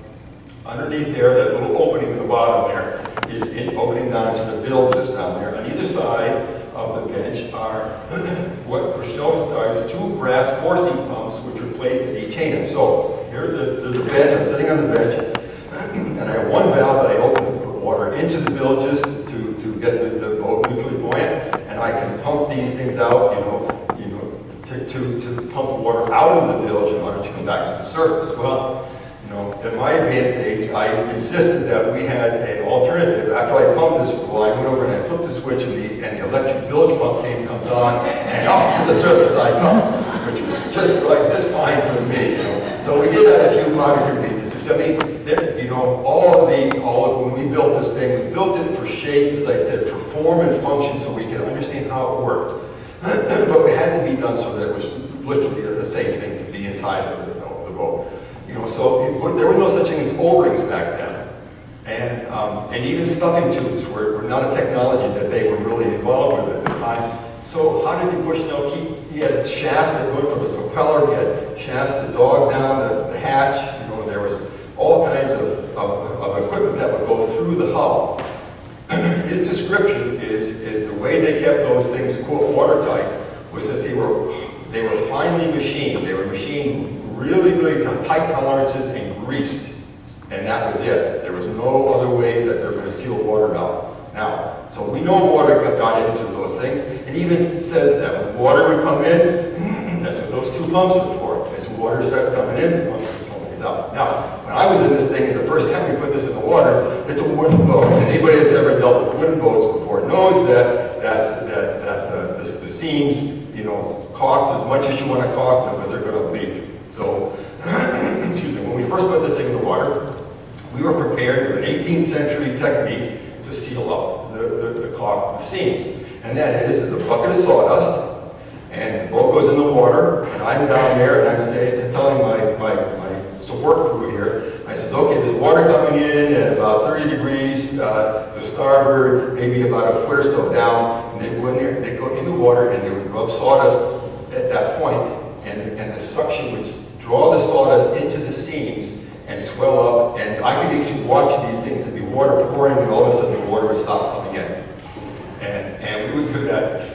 underneath there, that little opening in the bottom there is opening down to the bilges down there. On either side of the bench are what were shown as 2 brass forcing pumps, which are placed at each end. So there's a bench, I'm sitting on the bench, and I have one valve that I open to put water into the bilges to get the boat neutrally buoyant, and I can pump these things out, to pump the water out of the bilge in order to come back to the surface. Well, you know, at my advanced age, I insisted that we had an alternative. After I pumped this full, I went over and I flipped the switch, and the electric bilge pump comes on, and up to the surface I come, which was just like this fine for me, you know. So we did that a few modern weaknesses. I mean, you know, when we built this thing, we built it for shape, as I said, for form and function, so we could understand how it worked. But it had to be done so that it was literally a safe thing to be inside of the boat. You know, so there was no such thing as O-rings back then. And even stuffing tubes were not a technology that they were really involved with at the time. So how did Bushnell keep, he had shafts that went from the propeller, he had shafts to dog down the hatch, you know, there was all kinds of equipment that would go through the hull. His description is the way they kept those things, quote, watertight, was that they were finely machined. They were machined really, really tight tolerances and greased. And that was it. There was no other way that they were going to seal water out. Now, so we know water got in through those things. It even says that when water would come in, that's what those 2 pumps were for. As water starts coming in, the pumps would pump these out. Now, when I was in this thing, and the first time we put this in the water, it's a wooden boat. And anybody that's ever dealt with wooden boats before knows that the seams, you know, caulked as much as you want to caulk them, but they're going to leak. So, excuse me, when we first put this thing in the water, we were prepared with an 18th century technique to seal up the caulk, the seams. And that is a bucket of sawdust, and the boat goes in the water, and I'm down there, and I'm telling my support crew here, I said, okay, there's water coming in at about 30 degrees to starboard, maybe about a foot or so down, and they go in there, they go in the water, and they would rub sawdust at that point, and the suction would draw the sawdust into the seams and swell up, and I could actually watch these things and be water pouring, and all of a sudden the water would stop coming in. And we would do that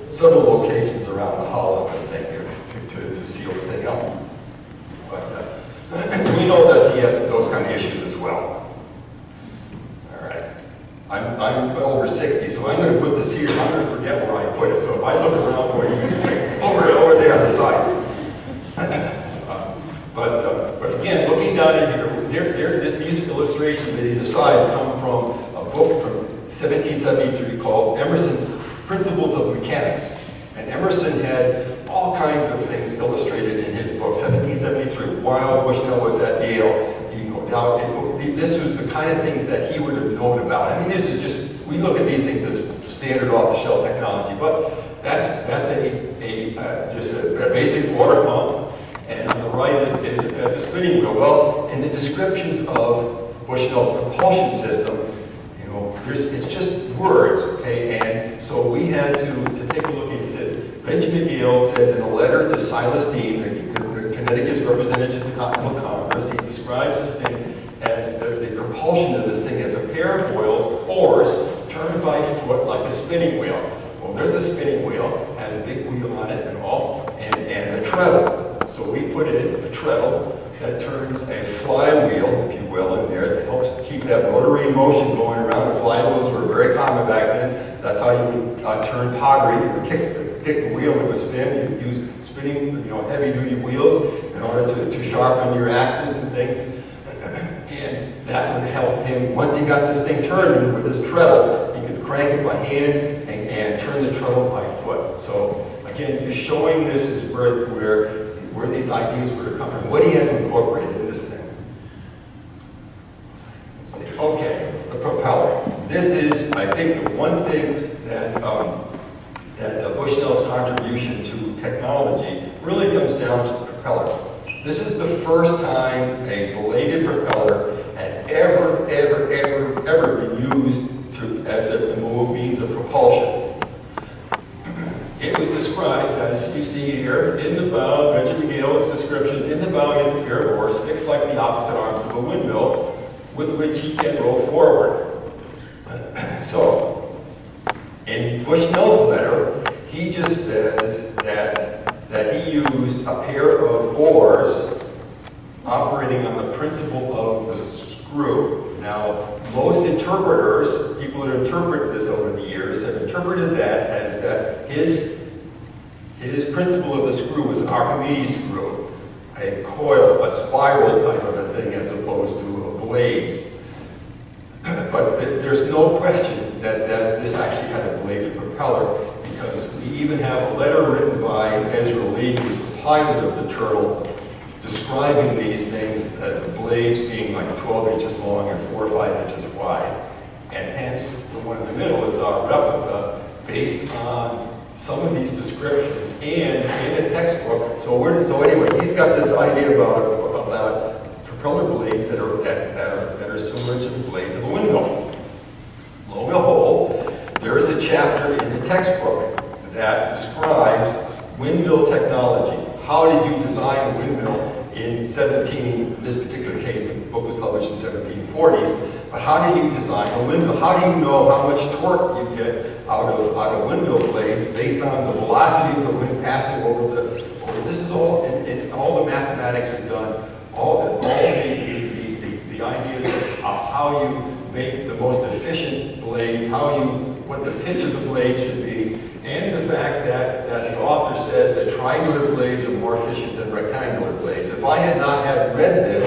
several locations around the hull of this thing here to seal the thing up. we know that he had those kind of issues as well. All right. I'm over 60, so I'm going to put this here. I'm going to forget where I put it. So if I look around for you, you can say, over there on the side. But again, looking down at here, these illustrations that either side come from a book from 1773 called Emerson's Principles of Mechanics. And Emerson had all kinds of things illustrated in his book, 1773. While Bushnell was at Yale, this was the kind of things that he would have known about. I mean, this is just, we look at these things as standard off-the-shelf technology, but that's just a basic water pump. And on the right is a spinning wheel. Well, in the descriptions of Bushnell's propulsion system, you know, it's just words, okay? And so we had to take a look at this. Benjamin Yale says in a letter to Silas Deane, the Connecticut's representative to the Continental Congress, he describes this thing as the propulsion of this thing as a pair of oars turned by foot like a spinning wheel. Well, there's a spinning wheel, has a big wheel on it and all, and a treadle. So we put in a treadle that turns a flywheel, if you will, in there that helps keep that rotary motion going around. The flywheels were very common back then. That's how you would turn pottery. You would kick the wheel and it would spin. You would use spinning, heavy-duty wheels in order to sharpen your axes and things. And that would help him. Once he got this thing turned with his treadle, he could crank it by hand and turn the treadle by foot. So again, you're showing this is where these ideas were to come from, what he had incorporated in this thing. Okay, the propeller. This is, I think, the one thing that Bushnell's contribution to technology really comes down to the propeller. This is the first time a bladed propeller had ever been used as a means of propulsion. It was described, as you see here, in the bow, Benjamin Yale's description, in the bow is a pair of oars fixed like the opposite arms of a windmill, with which he can row forward. So, in Bushnell's letter, he just says that he used a pair of oars operating on the principle of the screw. Now, most interpreters, people that interpret this over the years, have interpreted that as that his principle of the screw was an Archimedes screw, a coil, a spiral type of a thing, as opposed to blades. But there's no question that this actually had a bladed propeller, because we even have a letter written by Ezra Lee, who was the pilot of the Turtle, describing these things as the blades being like 12 inches long and 4 or 5 inches wide. And hence, the one in the middle is our replica based on some of these descriptions and in a textbook. So anyway, he's got this idea about propeller blades that are similar to the blades of a windmill. Lo and behold, there is a chapter in the textbook that describes windmill technology. How did you design a windmill in this particular case, the book was published in 1740s, but how do you design a windmill? How do you know how much torque you get out of windmill blades based on the velocity of the wind passing over this is all, all the mathematics is done, all the ideas of how you make the most efficient blades, what the pitch of the blade should be, and the fact that the author says that triangular blades are more efficient than rectangular blades. If I had not had read this,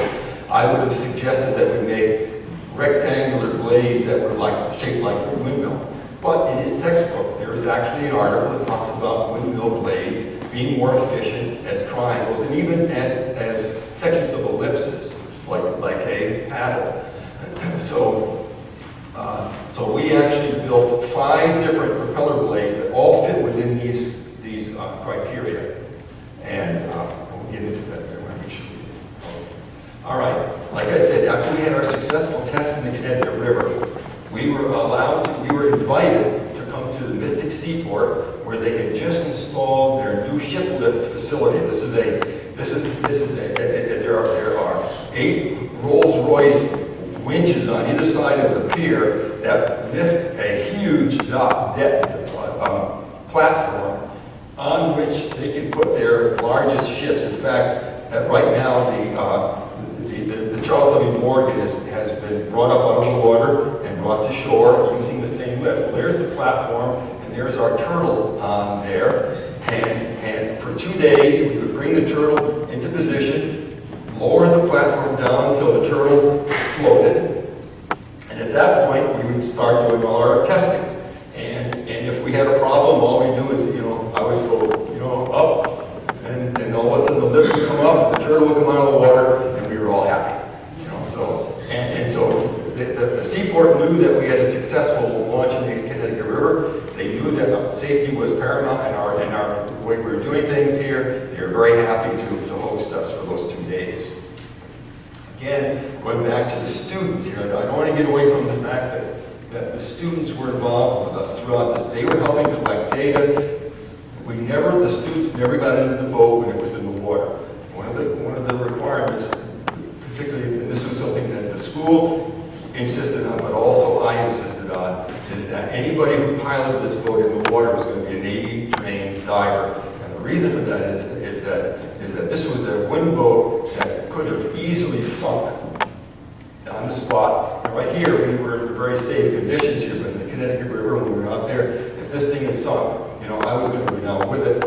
I would have suggested that we make rectangular blades that were shaped like a windmill. But in his textbook, there is actually an article that talks about windmill blades being more efficient as triangles and even as sections of ellipses, like a paddle. So we actually built 5 different propeller blades that all fit within these criteria. And we'll get into that very much. All right, like I said, after we had our successful tests in the Connecticut River, we were invited to come to the Mystic Seaport, where they had just installed their new ship lift facility. There are 8 Rolls-Royce winches on either side of the pier that lift a huge platform on which they can put their largest ships. In fact, right now the Charles W. Morgan has been brought up out of the water and brought to shore using the same lift. Well, there's the platform, and there's our turtle on there. And for 2 days, we would bring the turtle into position, lower the platform down until the turtle floated. And at that point, we would start doing all our testing. And if we had a problem, all we do is, I would go, up, and all of a sudden the lift would come up, the turtle would come out of the water, and we were all happy. So the seaport knew that we had a successful launch in the Connecticut River. They knew that safety was paramount in our way we were doing things here. They were very happy to host us for those 2 days. Again, going back to the students here, I don't want to get away from the fact that the students were involved with us throughout this. They were helping collect data. The students never got into the boat when it was in the water. One of the requirements, particularly, and this was something that the school insisted on, but also I insisted on, is that anybody who piloted this boat in the water was going to be a Navy-trained diver. And the reason for that is that this was a wind boat that could have easily sunk on the spot. And right here, we were in very safe conditions here, but in the Connecticut River, when we were out there, if this thing had sunk, I was going to go down with it.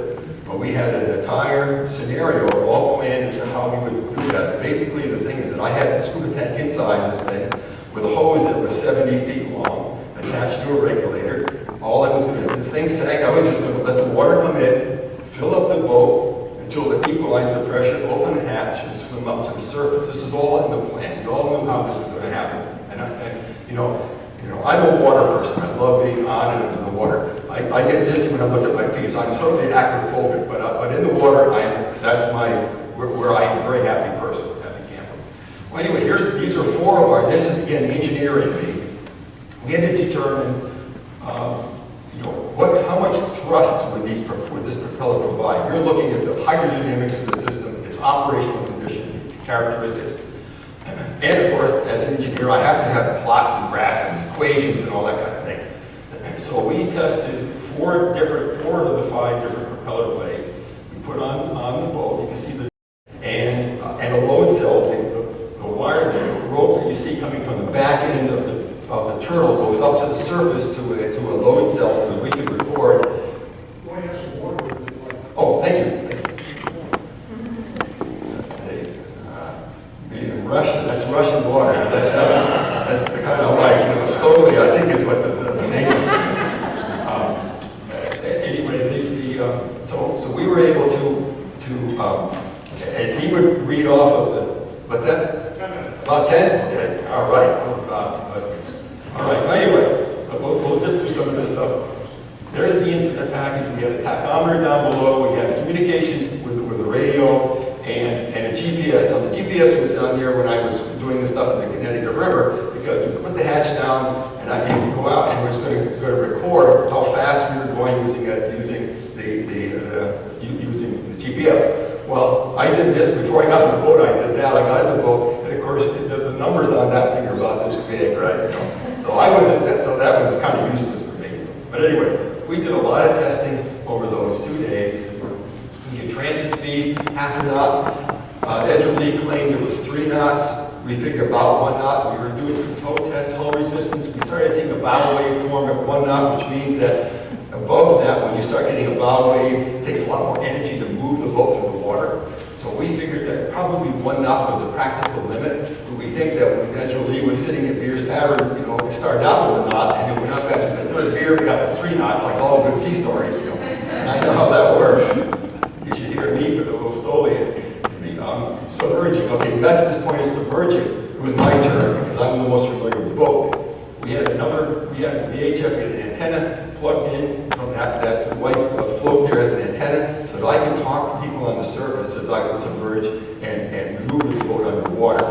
But we had an entire scenario all planned as to how we would do that. Basically, the thing is that I had a scuba tank inside this thing with a hose that was 70 feet long, attached to a regulator. All I was going to do, the thing sank, I was just going to let the water come in, fill up the boat until it equalized the pressure, open the hatch, and swim up to the surface. This is all in the plan. We all knew how this was going to happen. And I'm a water person. I love being on and under the water. I get dizzy when I look at my feet, so I'm totally acrophobic. But in the water, that's where I am a very happy person, happy camper. Well, anyway, these are 4 of our. This is again the engineering meeting. We had to determine, how much thrust would this propeller provide. We're looking at the hydrodynamics of the system, its operational condition characteristics. And of course, as an engineer, I have to have plots and graphs and equations and all that kind of thing. So we tested 4 of the 5 different propeller blades. We put on the boat. You can see and a load cell. The wire, the rope that you see coming from the back end of the turtle goes up to the surface to a load cell so that we could record. Oh, thank you. Russian, that's Russian water. That's the kind of slowly, I think is what the name Anyway, so we were able to as he would read off of the, what's that? 10. About 10? Okay, all right. All right, anyway, we'll zip through some of this stuff. There's the incident package. We had a tachometer down below. We had communications with the radio. And a GPS. Now the GPS was down here when I was doing the stuff in the Connecticut River because we put the hatch down and I could go out and was going to record how fast we were going using the GPS. Well, I did this before I got in the boat. I did that. I got in the boat, and of course the numbers on that thing are about this big, right? So I wasn't that. So that was kind of useless for me. But anyway, we did a lot of testing over those 2 days. Transit speed, half a knot. Ezra Lee claimed it was 3 knots. We figured about 1 knot. We were doing some tow tests, hull resistance. We started seeing a bow wave form at 1 knot, which means that above that, when you start getting a bow wave, it takes a lot more energy to move the boat through the water. So we figured that probably 1 knot was a practical limit. But we think that when Ezra Lee was sitting at Beers Tavern, we started out with 1 knot, and then we went up after the 3rd beer, we got to 3 knots, like all good sea stories. And I know how that works. You should hear me with a little stoli submerging. Okay, we got to this point of submerging. It was my turn because I'm the most familiar with the boat. We had VHF antenna plugged in from that white float there as an antenna so that I could talk to people on the surface as I would submerge and maneuver the boat underwater.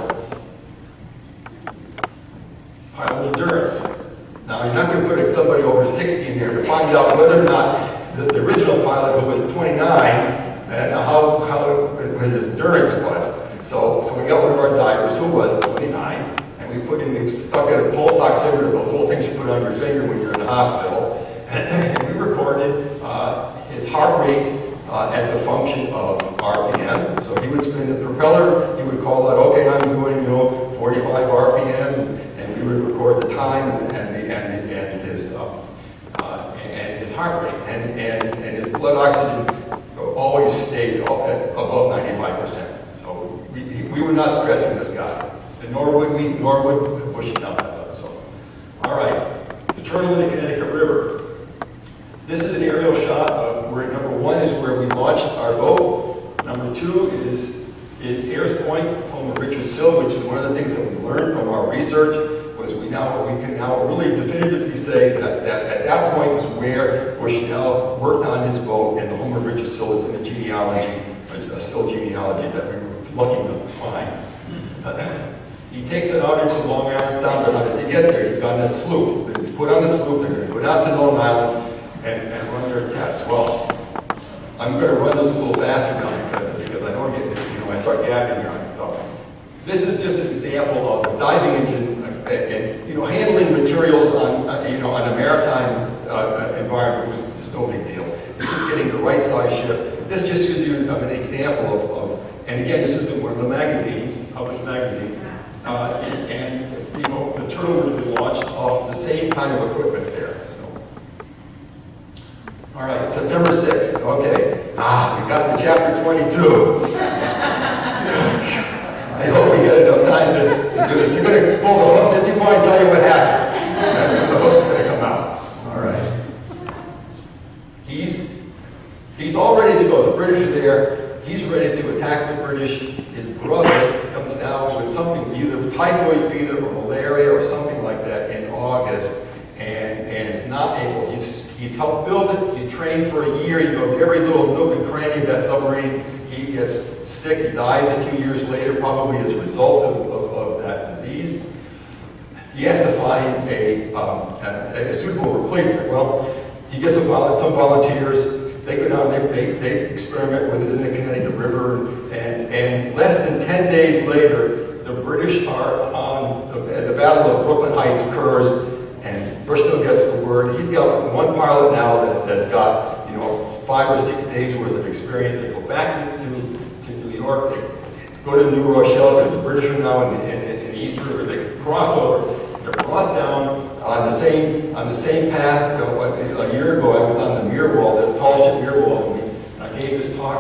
Pilot endurance. Now, you're not going to put somebody over 60 in there to find out whether or not the original pilot, who was 29, and how his endurance was. So we got one of our divers who was 29, and we stuck a pulse oximeter, those little things you put on your finger when you're in the hospital, and we recorded his heart rate as a function of RPM. So he would spin the propeller, he would call out, okay, I'm doing, and his blood oxygen always stayed at above 95%. So we were not stressing this guy, and nor would Bushnell have done so. All right, the turtle in the Connecticut River. This is an aerial shot of where number one is where we launched our boat. Number two is Ayers Point, home of Richard Sill, which is one of the things that we learned from our research. Was we can now really definitively say that at that point was where Bushnell worked on his boat, and the home of Richard Sill is in the genealogy, a Sill genealogy that we were lucky enough to find. He takes it out into Long Island Sound, but how does he get there? He's got this sloop. He's been put on the sloop. They're going to go down to Long Island and run their tests. Well, I'm going to run this a little faster now because I don't get, I start gabbing here on stuff. This is just an example of the diving engine and handling materials on on a maritime environment was just no big deal. It's just getting the right size ship. This just gives you an example of and again, this is in one of the magazines, published magazines, and the turtle would have been launched off the same kind of equipment there. So, all right, September 6th. Okay, we got to chapter 22. I hope we get enough time to do it. You're going to pull the hook just before I tell you what happened. That's when the hook's going to come out. All right. He's all ready to go. The British are there. He's ready to attack the British. His brother comes down with something, either typhoid fever or malaria or something like that in August, and is not able. He's helped build it. He's trained for a year. He goes every little nook and cranny of that submarine. He gets sick. He dies a few years later, probably as a result of that disease. He has to find a suitable replacement. Well, he gets some volunteers. They go down, they experiment with it in the Connecticut River, and less than 10 days later, the British are on, the Battle of Brooklyn Heights occurs, and Bushnell gets the word. He's got one pilot now that's got 5 or 6 days worth of experience. They go back to New York, they go to New Rochelle, because the British are now in the East River. They cross over. They're brought down on the same path. A year ago, I was on the Mirwall, the tall ship Mirwall, and I gave this talk,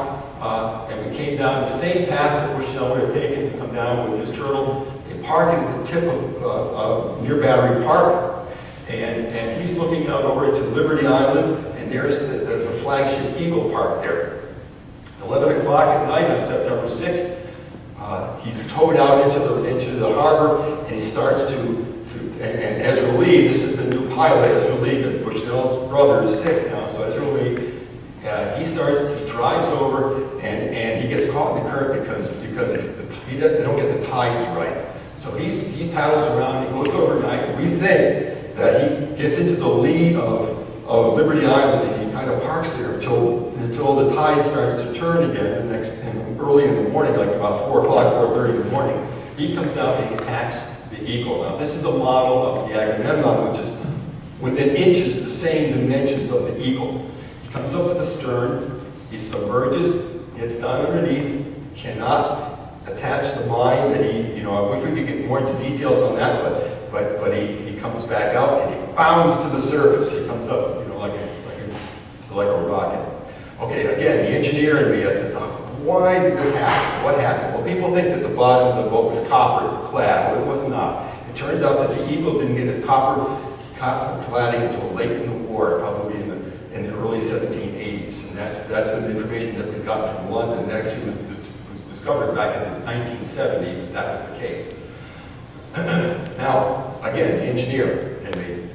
and we came down the same path that Bushnell would have taken to come down with his turtle. They park at the tip of near Battery Park, and he's looking out over to Liberty Island, and there's the flagship Eagle parked there. 11 o'clock at night on September 6th, he's towed out into the harbor, and he starts to and Ezra Lee, this is the new pilot, Ezra Lee, because Bushnell's brother is sick now, so Ezra Lee, he drives over, and he gets caught in the current because they don't get the tides right. So he paddles around, he goes overnight. We think that he gets into the lee of Liberty Island, and he kind of parks there until the tide starts to turn again early in the morning, like about 4 o'clock, 4:30 in the morning. He comes out and he attacks the Eagle. Now, this is a model of the Agamemnon, which is within inches, the same dimensions of the Eagle. He comes up to the stern, he submerges, gets down underneath, cannot attach the mine that I wish we could get more into details on that, but he comes back out and he bounds to the surface. He comes up, like a rocket. Okay, again, the engineer in me says, why did this happen? What happened? Well, people think that the bottom of the boat was copper clad. Well, it was not. It turns out that the Eagle didn't get its copper cladding until late in the war, probably in the early 1780s. And that's the information that we got from London. It actually was discovered back in the 1970s that was the case. Now, again, the engineer in me.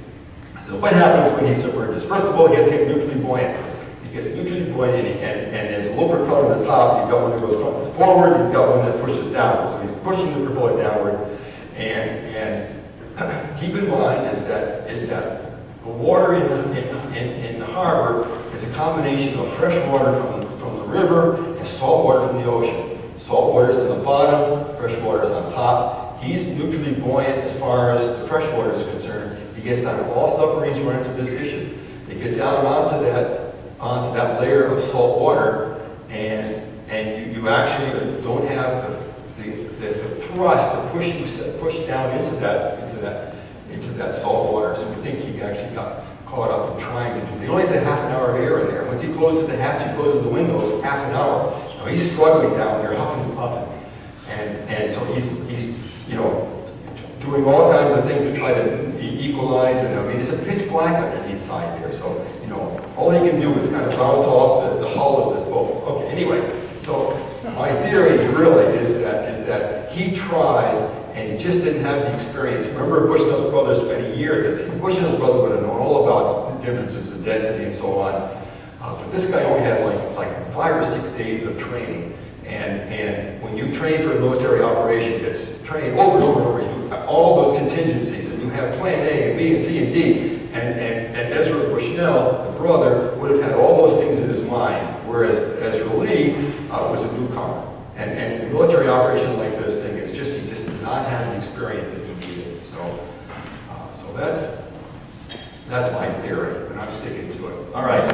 So what happens when he submerges? First of all, he gets hit neutrally buoyant. He gets neutrally buoyant, and his low propeller on the top, he's got one that goes forward, he's got one that pushes downward. So he's pushing the propeller downward. And keep in mind is that the water in the harbor is a combination of fresh water from the river and salt water from the ocean. Salt water is on the bottom, fresh water is on top. He's neutrally buoyant as far as the fresh water is concerned. He gets down. All submarines run into this issue. They get down onto that layer of salt water, and you actually don't have the thrust to push down into that salt water. So we think he actually got caught up in trying to do. He only has a half an hour of air in there. Once he closes the hatch, he closes the windows, half an hour. Now he's struggling down there, huffing and puffing. And so he's you know, doing all kinds of things to try to equalize, and I mean, it's a pitch black underneath side there, so, you know, all he can do is kind of bounce off the hull of this boat. Okay, anyway, so my theory really is that he tried, and he just didn't have the experience. Remember, Bushnell's brother spent a year at this. Bushnell's brother would have known all about the differences in density and so on, but this guy only had like 5 or 6 days of training. And when you train for a military operation, it's trained over and over and over. You have all those contingencies, and you have plan A and B and C and D. And Ezra Bushnell, the brother, would have had all those things in his mind, whereas Ezra Lee was a newcomer. And in a military operation like this thing, it's just, he just did not have the experience that he needed. So that's my theory, and I'm sticking to it. All right.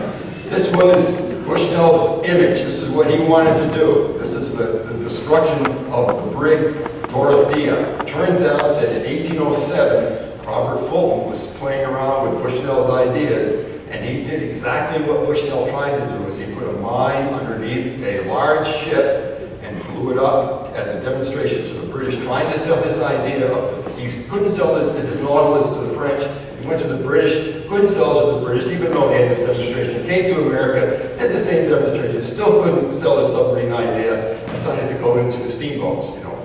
This was Bushnell's image. This is what he wanted to do. This is the destruction of the brig Dorothea. It turns out that in 1807, Robert Fulton was playing around with Bushnell's ideas, and he did exactly what Bushnell tried to do, is he put a mine underneath a large ship and blew it up as a demonstration to the British, trying to sell his idea of, he couldn't sell his Nautilus to the French. He went to the British, couldn't sell it to the British, even though they had this demonstration. Came to America, did the same demonstration, still couldn't sell his submarine idea, decided to go into steamboats, you know.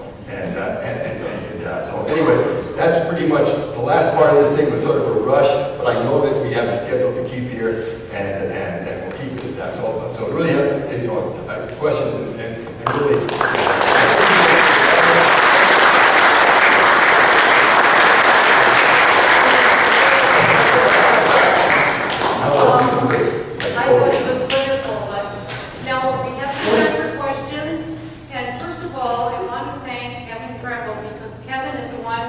So anyway, that's pretty much, the last part of this thing was sort of a rush, but I know that we have a schedule to keep here, and we'll keep it at that. So really, you know, questions and really... I thought it was wonderful, but now we have some time for questions. And first of all, I want to thank Kevin Treble, because Kevin is the one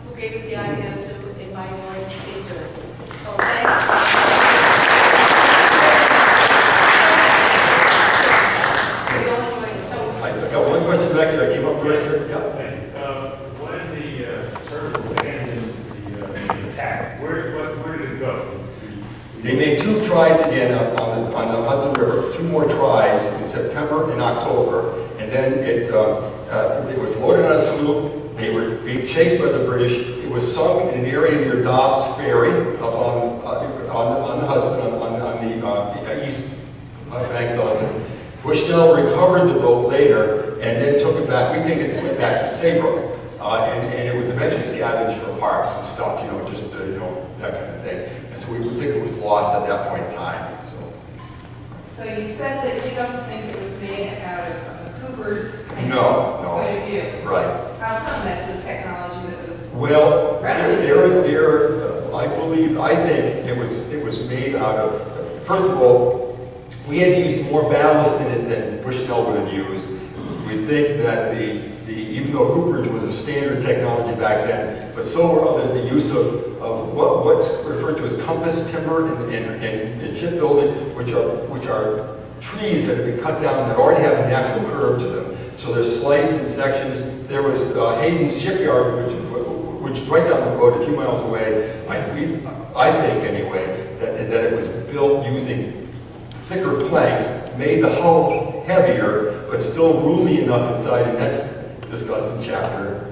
who gave us the idea to invite Roy to speak to us. So thanks. I got one question back there. I came up first here. Yeah. When the turtle abandoned the attack, where did it go? They made 2 tries again on the Hudson River, 2 more tries in September and October, and then it was loaded on a sloop. They were being chased by the British. It was sunk in an area near Dobbs Ferry up on the Hudson, on the east bank of the Hudson. Bushnell recovered the boat later and then took it back. We think it went back to Saybrook, and it was eventually scavenged for parts and stuff, you know, just you know, that kind of thing. And so we would think it was lost at that point in time. So you said that you don't think it was made out of Cooper's kind No. point of view. Right. How come that's a technology that was Well, readily I think it was made out of, first of all, we had used more ballast in it than Bushnell would have used. We think that even though Cooperage was a standard technology back then, but so were the use of what's referred to as compass timber in shipbuilding, which are trees that have been cut down that already have a natural curve to them. So they're sliced in sections. There was Hayden's Shipyard, which is right down the road, a few miles away. I think anyway, that it was built using thicker planks, made the hull heavier, but still roomy enough inside, and that's discussed in chapter.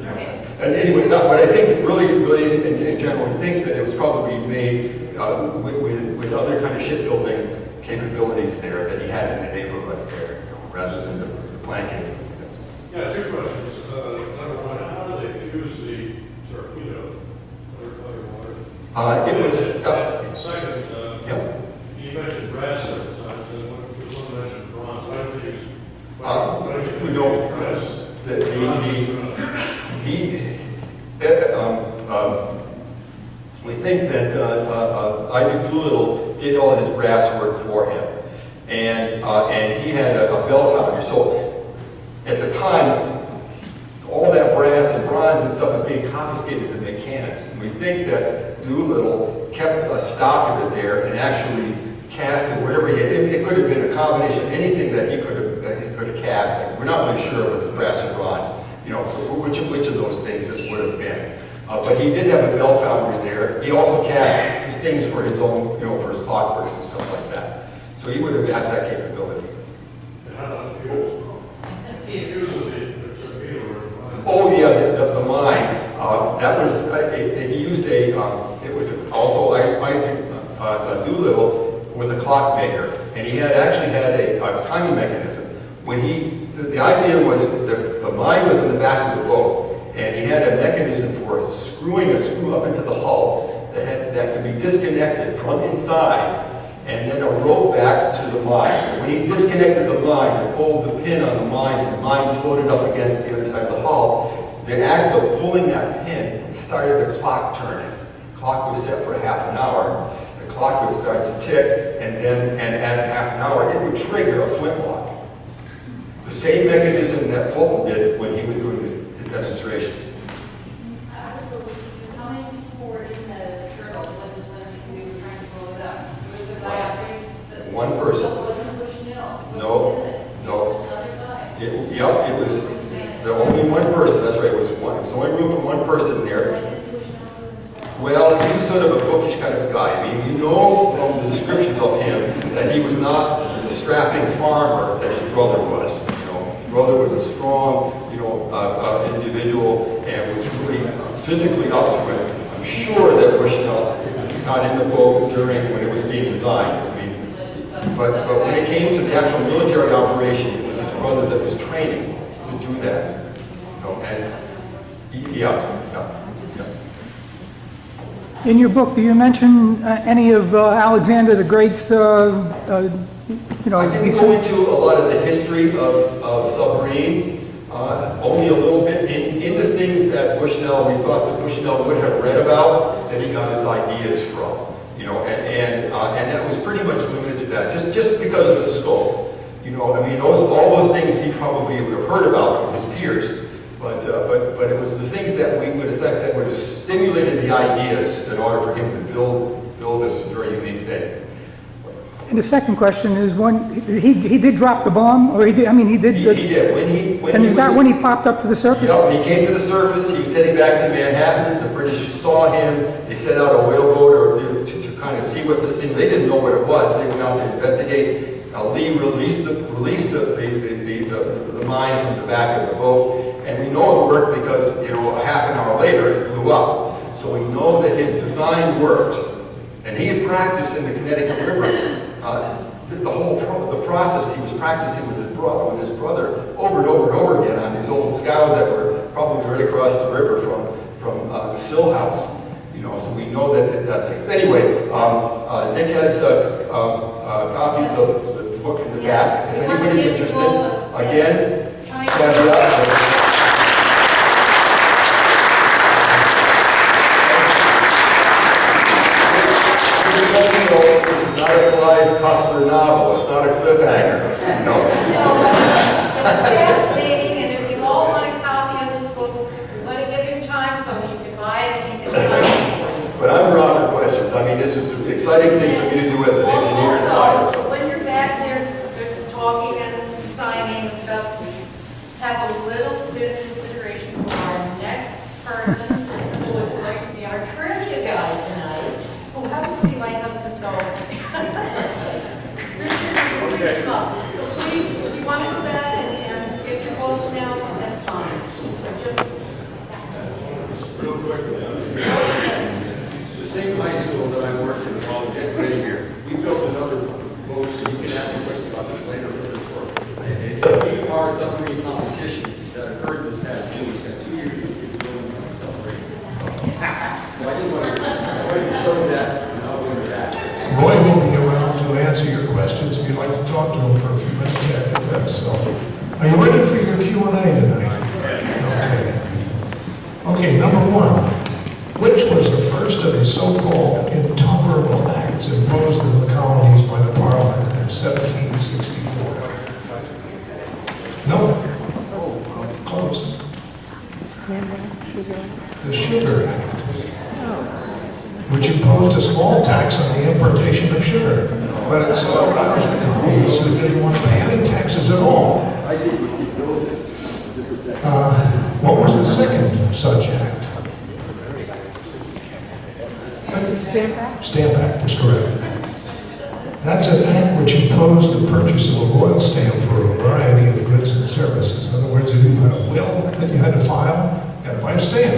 And anyway, but I think really in general, we think that it was probably made with other kind of shipbuilding capabilities there that he had in the neighborhood there, rather than the planking. Yeah, 2 questions. Number 1, how do they fuse the torpedo? It was. Second, Yep. you mentioned brass several times, and one mentioned bronze. Why do they use? We don't. Brass. We think that Isaac Doolittle did all his brass work for him, and he had a bell foundry. So at the time, all that brass and bronze and stuff was being confiscated to mechanics. And we think that Doolittle kept a stock of it there and actually cast it whatever he had. It could have been a combination of anything that he could have cast. We're not really sure whether it's brass or bronze, you know, which of those things this would have been. But he did have a bell foundry there. He also cast his things for his own, for his clockworks and stuff like that. So he would have had that capability. And how about the fuse? Fuse would be the meter. Oh yeah, the mine. That was he used a. It was also Isaac Doolittle was a clockmaker, and he actually had a timing mechanism. When the idea was that the mine was in the back of the boat, and he had a mechanism for screwing a screw up into the hull that could be disconnected from inside, and then a rope back to the mine. When he disconnected the mine and pulled the pin on the mine, and the mine floated up against the other side of the hull, the act of pulling that pin started the clock turning. The clock was set for half an hour. The clock would start to tick, and at half an hour, it would trigger a flintlock. The same mechanism that Fulton did when he was doing his demonstrations. How many people were in the turtle when we were trying to blow it up? It was a guy out there. One person. So it wasn't Bushnell. No. It was this other guy. It was the only one person. That's right. It was only room for one person there. Well, he was sort of a bookish kind of guy. I mean, you know from the descriptions of him that he was not the strapping farmer that his brother was. His brother was a strong, individual and was really physically up to it. I'm sure that Bushnell got in the boat when it was being designed. I mean, but when it came to the actual military operation, it was his brother that was training to do that. In your book, do you mention any of Alexander the Great's, I didn't go into a lot of the history of submarines, only a little bit in the things that we thought that Bushnell would have read about, that he got his ideas from, and that was pretty much limited to that, just because of the scope. All those things he probably would have heard about from his peers, but it was the things that we would have that would have stimulated the ideas in order for him to build this very unique thing. And the second question is, when he did drop the bomb, or he did. He did. When he popped up to the surface? Yeah, when he came to the surface, he was heading back to Manhattan. The British saw him. They sent out a whaleboat to kind of see what this thing. They didn't know what it was. They went out to investigate. Lee released the mine from the back of the boat, and we know it worked because a half an hour later it blew up. So we know that his design worked, and he had practiced in the Connecticut River. The process he was practicing with his brother over and over and over again on these old scows that were probably right across the river from the Sill House. So we know that things. Anyway, Nick has copies of the book in the back. If anybody's interested, again, caveat. This is not a Clive Cussler novel. It's not a cliffhanger. Fascinating, and if you all want a copy of this book, we're going to give you time so you can buy it and you can sign it. But I'm around for questions. I mean, this is an exciting thing for me to do as an engineer. Also, when you're back there talking and signing and stuff, have a little bit of consideration for our next person who is going to be our trivia guy tonight, who happens to be my husband's son. Okay. So please, if you want to go back and get your votes now, that's fine. So just Real quick, the same high school that I worked in while getting ready here, we built another boat, so you can ask me questions about this later for a ER submarine competition that occurred this past year. We've got 2 years to get building a submarine. So I just wanted to show you that, and I'll go into that. Roy will be around to answer your questions if you'd like to talk to him for a few minutes after this. So, are you ready for your Q&A tonight? Okay, number one. Which was the first of the so-called intolerable acts imposed in the colonies by the Parliament in 1764? No. Close. The Sugar Act, which imposed a small tax on the importation of sugar. But it so aroused the colonies who didn't want to pay any taxes at all. What was the second such act? Stamp Act? Stamp Act is correct. That's an act which imposed the purchase of a royal stamp for a variety of goods and services. In other words, if you had a will that you had to file, you had to buy a stamp.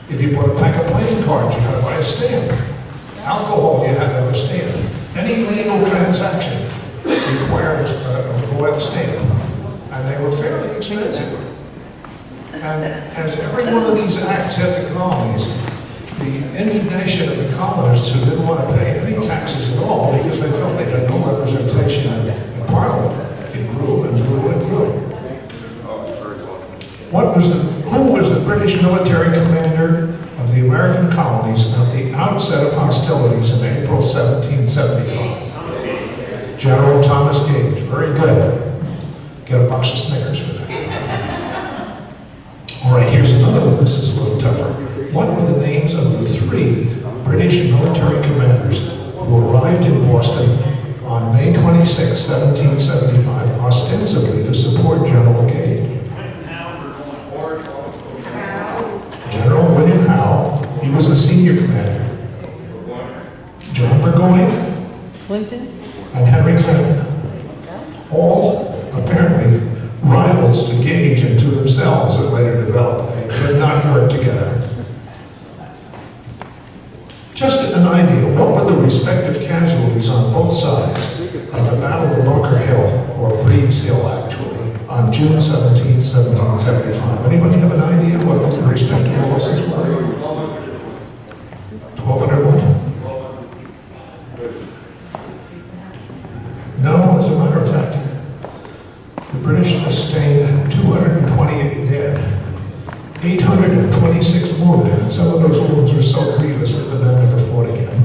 If you bought a pack of playing cards, you had to buy a stamp. Alcohol, you had to have a stamp. Any legal transaction required a royal stamp, and they were fairly expensive. And as every one of these acts hit the colonies, the indignation of the colonists who didn't want to pay any taxes at all because they felt they had no representation in Parliament, it grew and grew and grew. Who was the British military commander of the American colonies at the outset of hostilities in April 1775? General Thomas Gage. Very good. Get a box of Snickers for that. All right, here's another one. This is a little tougher. What were the names of the 3 British military commanders who arrived in Boston on May 26, 1775, ostensibly to support General Gage? General William Howe, he was the senior commander. John Burgoyne, Clinton? and Henry Clinton. All apparently rivals to Gage and to themselves that later developed. They could not work together. Just an idea, what were the respective casualties on both sides of the Battle of Bunker Hill, or Breed's Hill actually, on June 17, 1775? Anybody have an idea what the respective losses were? 1,200 what? No, as a matter of fact, the British sustained 228 dead, 826 wounded, and some of those wounds were so grievous that the men never fought again,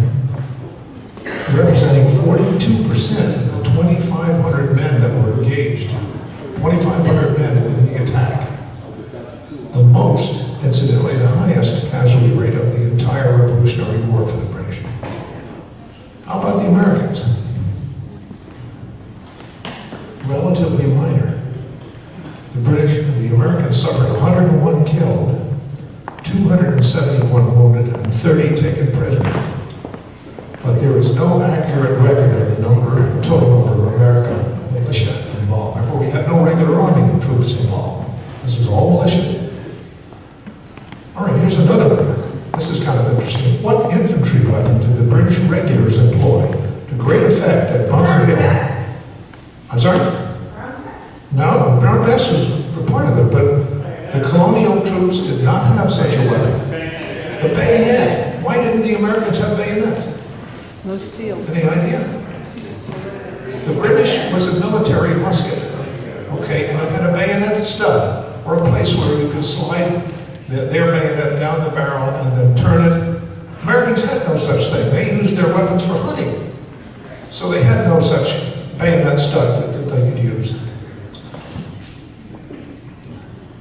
representing 42% of the 2,500 men that were engaged, 2,500 men in the attack. The most, incidentally, the highest casualty rate of the entire Revolutionary War for the British. How about the Americans? Relatively minor. The Americans suffered 101 killed, 271 wounded, and 30 taken prisoner. But there is no accurate record of the total number of American militia involved. Remember, we had no regular army troops involved. This was all militia. All right, here's another one. This is kind of interesting. What infantry weapon did the British regulars employ to great effect at Bunker Hill? I'm sorry? No, Brown Bess was a part of it, but the colonial troops did not have such a weapon. The bayonet. Why didn't the Americans have bayonets? No steel. Any idea? The British was a military musket, okay, and it had a bayonet stud, or a place where you could slide their bayonet down the barrel and then turn it. Americans had no such thing. They used their weapons for hunting. So they had no such bayonet stud that they could use.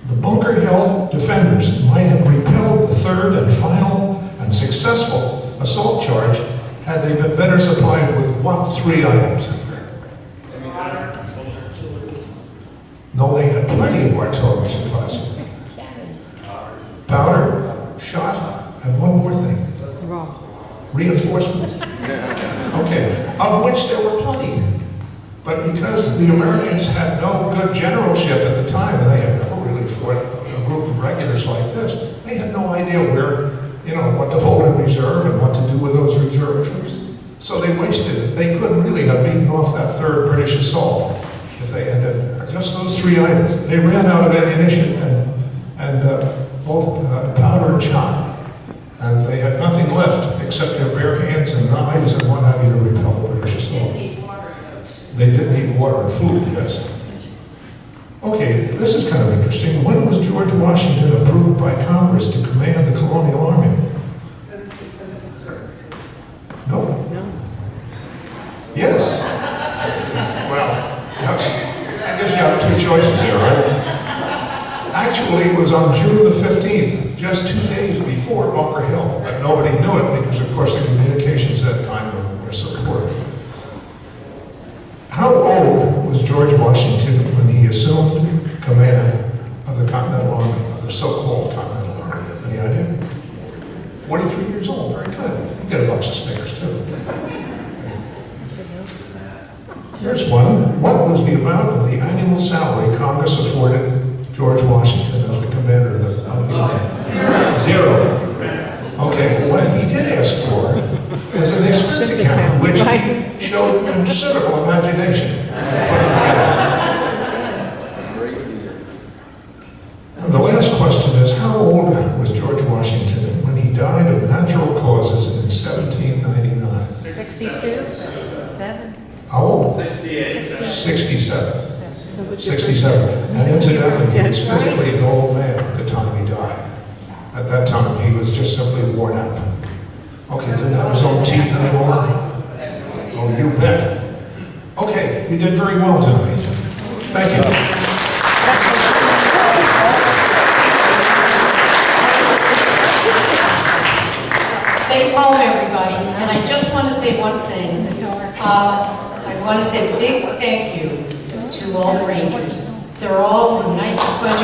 The Bunker Hill defenders might have repelled the third and final and successful assault charge had they been better supplied with what 3 items? No, they had plenty of artillery supplies. Powder, shot, and one more thing. Reinforcements. Okay, of which there were plenty. But because the Americans had no good generalship at the time, and they had never really fought a group of regulars like this, they had no idea where, what to hold in reserve and what to do with those reserve troops. So they wasted it. They couldn't really have beaten off that third British assault if they had just those 3 items. They ran out of ammunition and both powder and shot. And they had nothing left except their bare hands and knives and what have you to repel the British assault. They did need water and food, yes. Okay, this is kind of interesting. When was George Washington approved by Congress to command the colonial army? 1773. No. Yes. Well, I guess you have 2 choices here, right? Actually, it was on June the 15th, just 2 days before Bunker Hill, but nobody knew it because, of course, the communications at that time were so poor. How old was George Washington when he assumed command of the Continental Army, of the so-called Continental Army? Any idea? 43 years old, very good. You get a box of Snickers, too. Here's one. What was the amount of the annual salary Congress afforded George Washington as the commander of the Army? Zero. Okay, what he did ask for was an expense account, which he showed considerable imagination. And the last question is, how old was George Washington when he died of natural causes in 1799? 62? 7? How old? 68. 67. 67. And incidentally, he was physically an old man at the time he died. At that time, he was just simply worn out. Okay, didn't have his own teeth anymore? Oh, you bet. Okay, you did very well tonight. Thank you. Safe home, everybody. And I just want to say one thing. I want to say a big thank you to all the Rangers. They're all the nicest bunch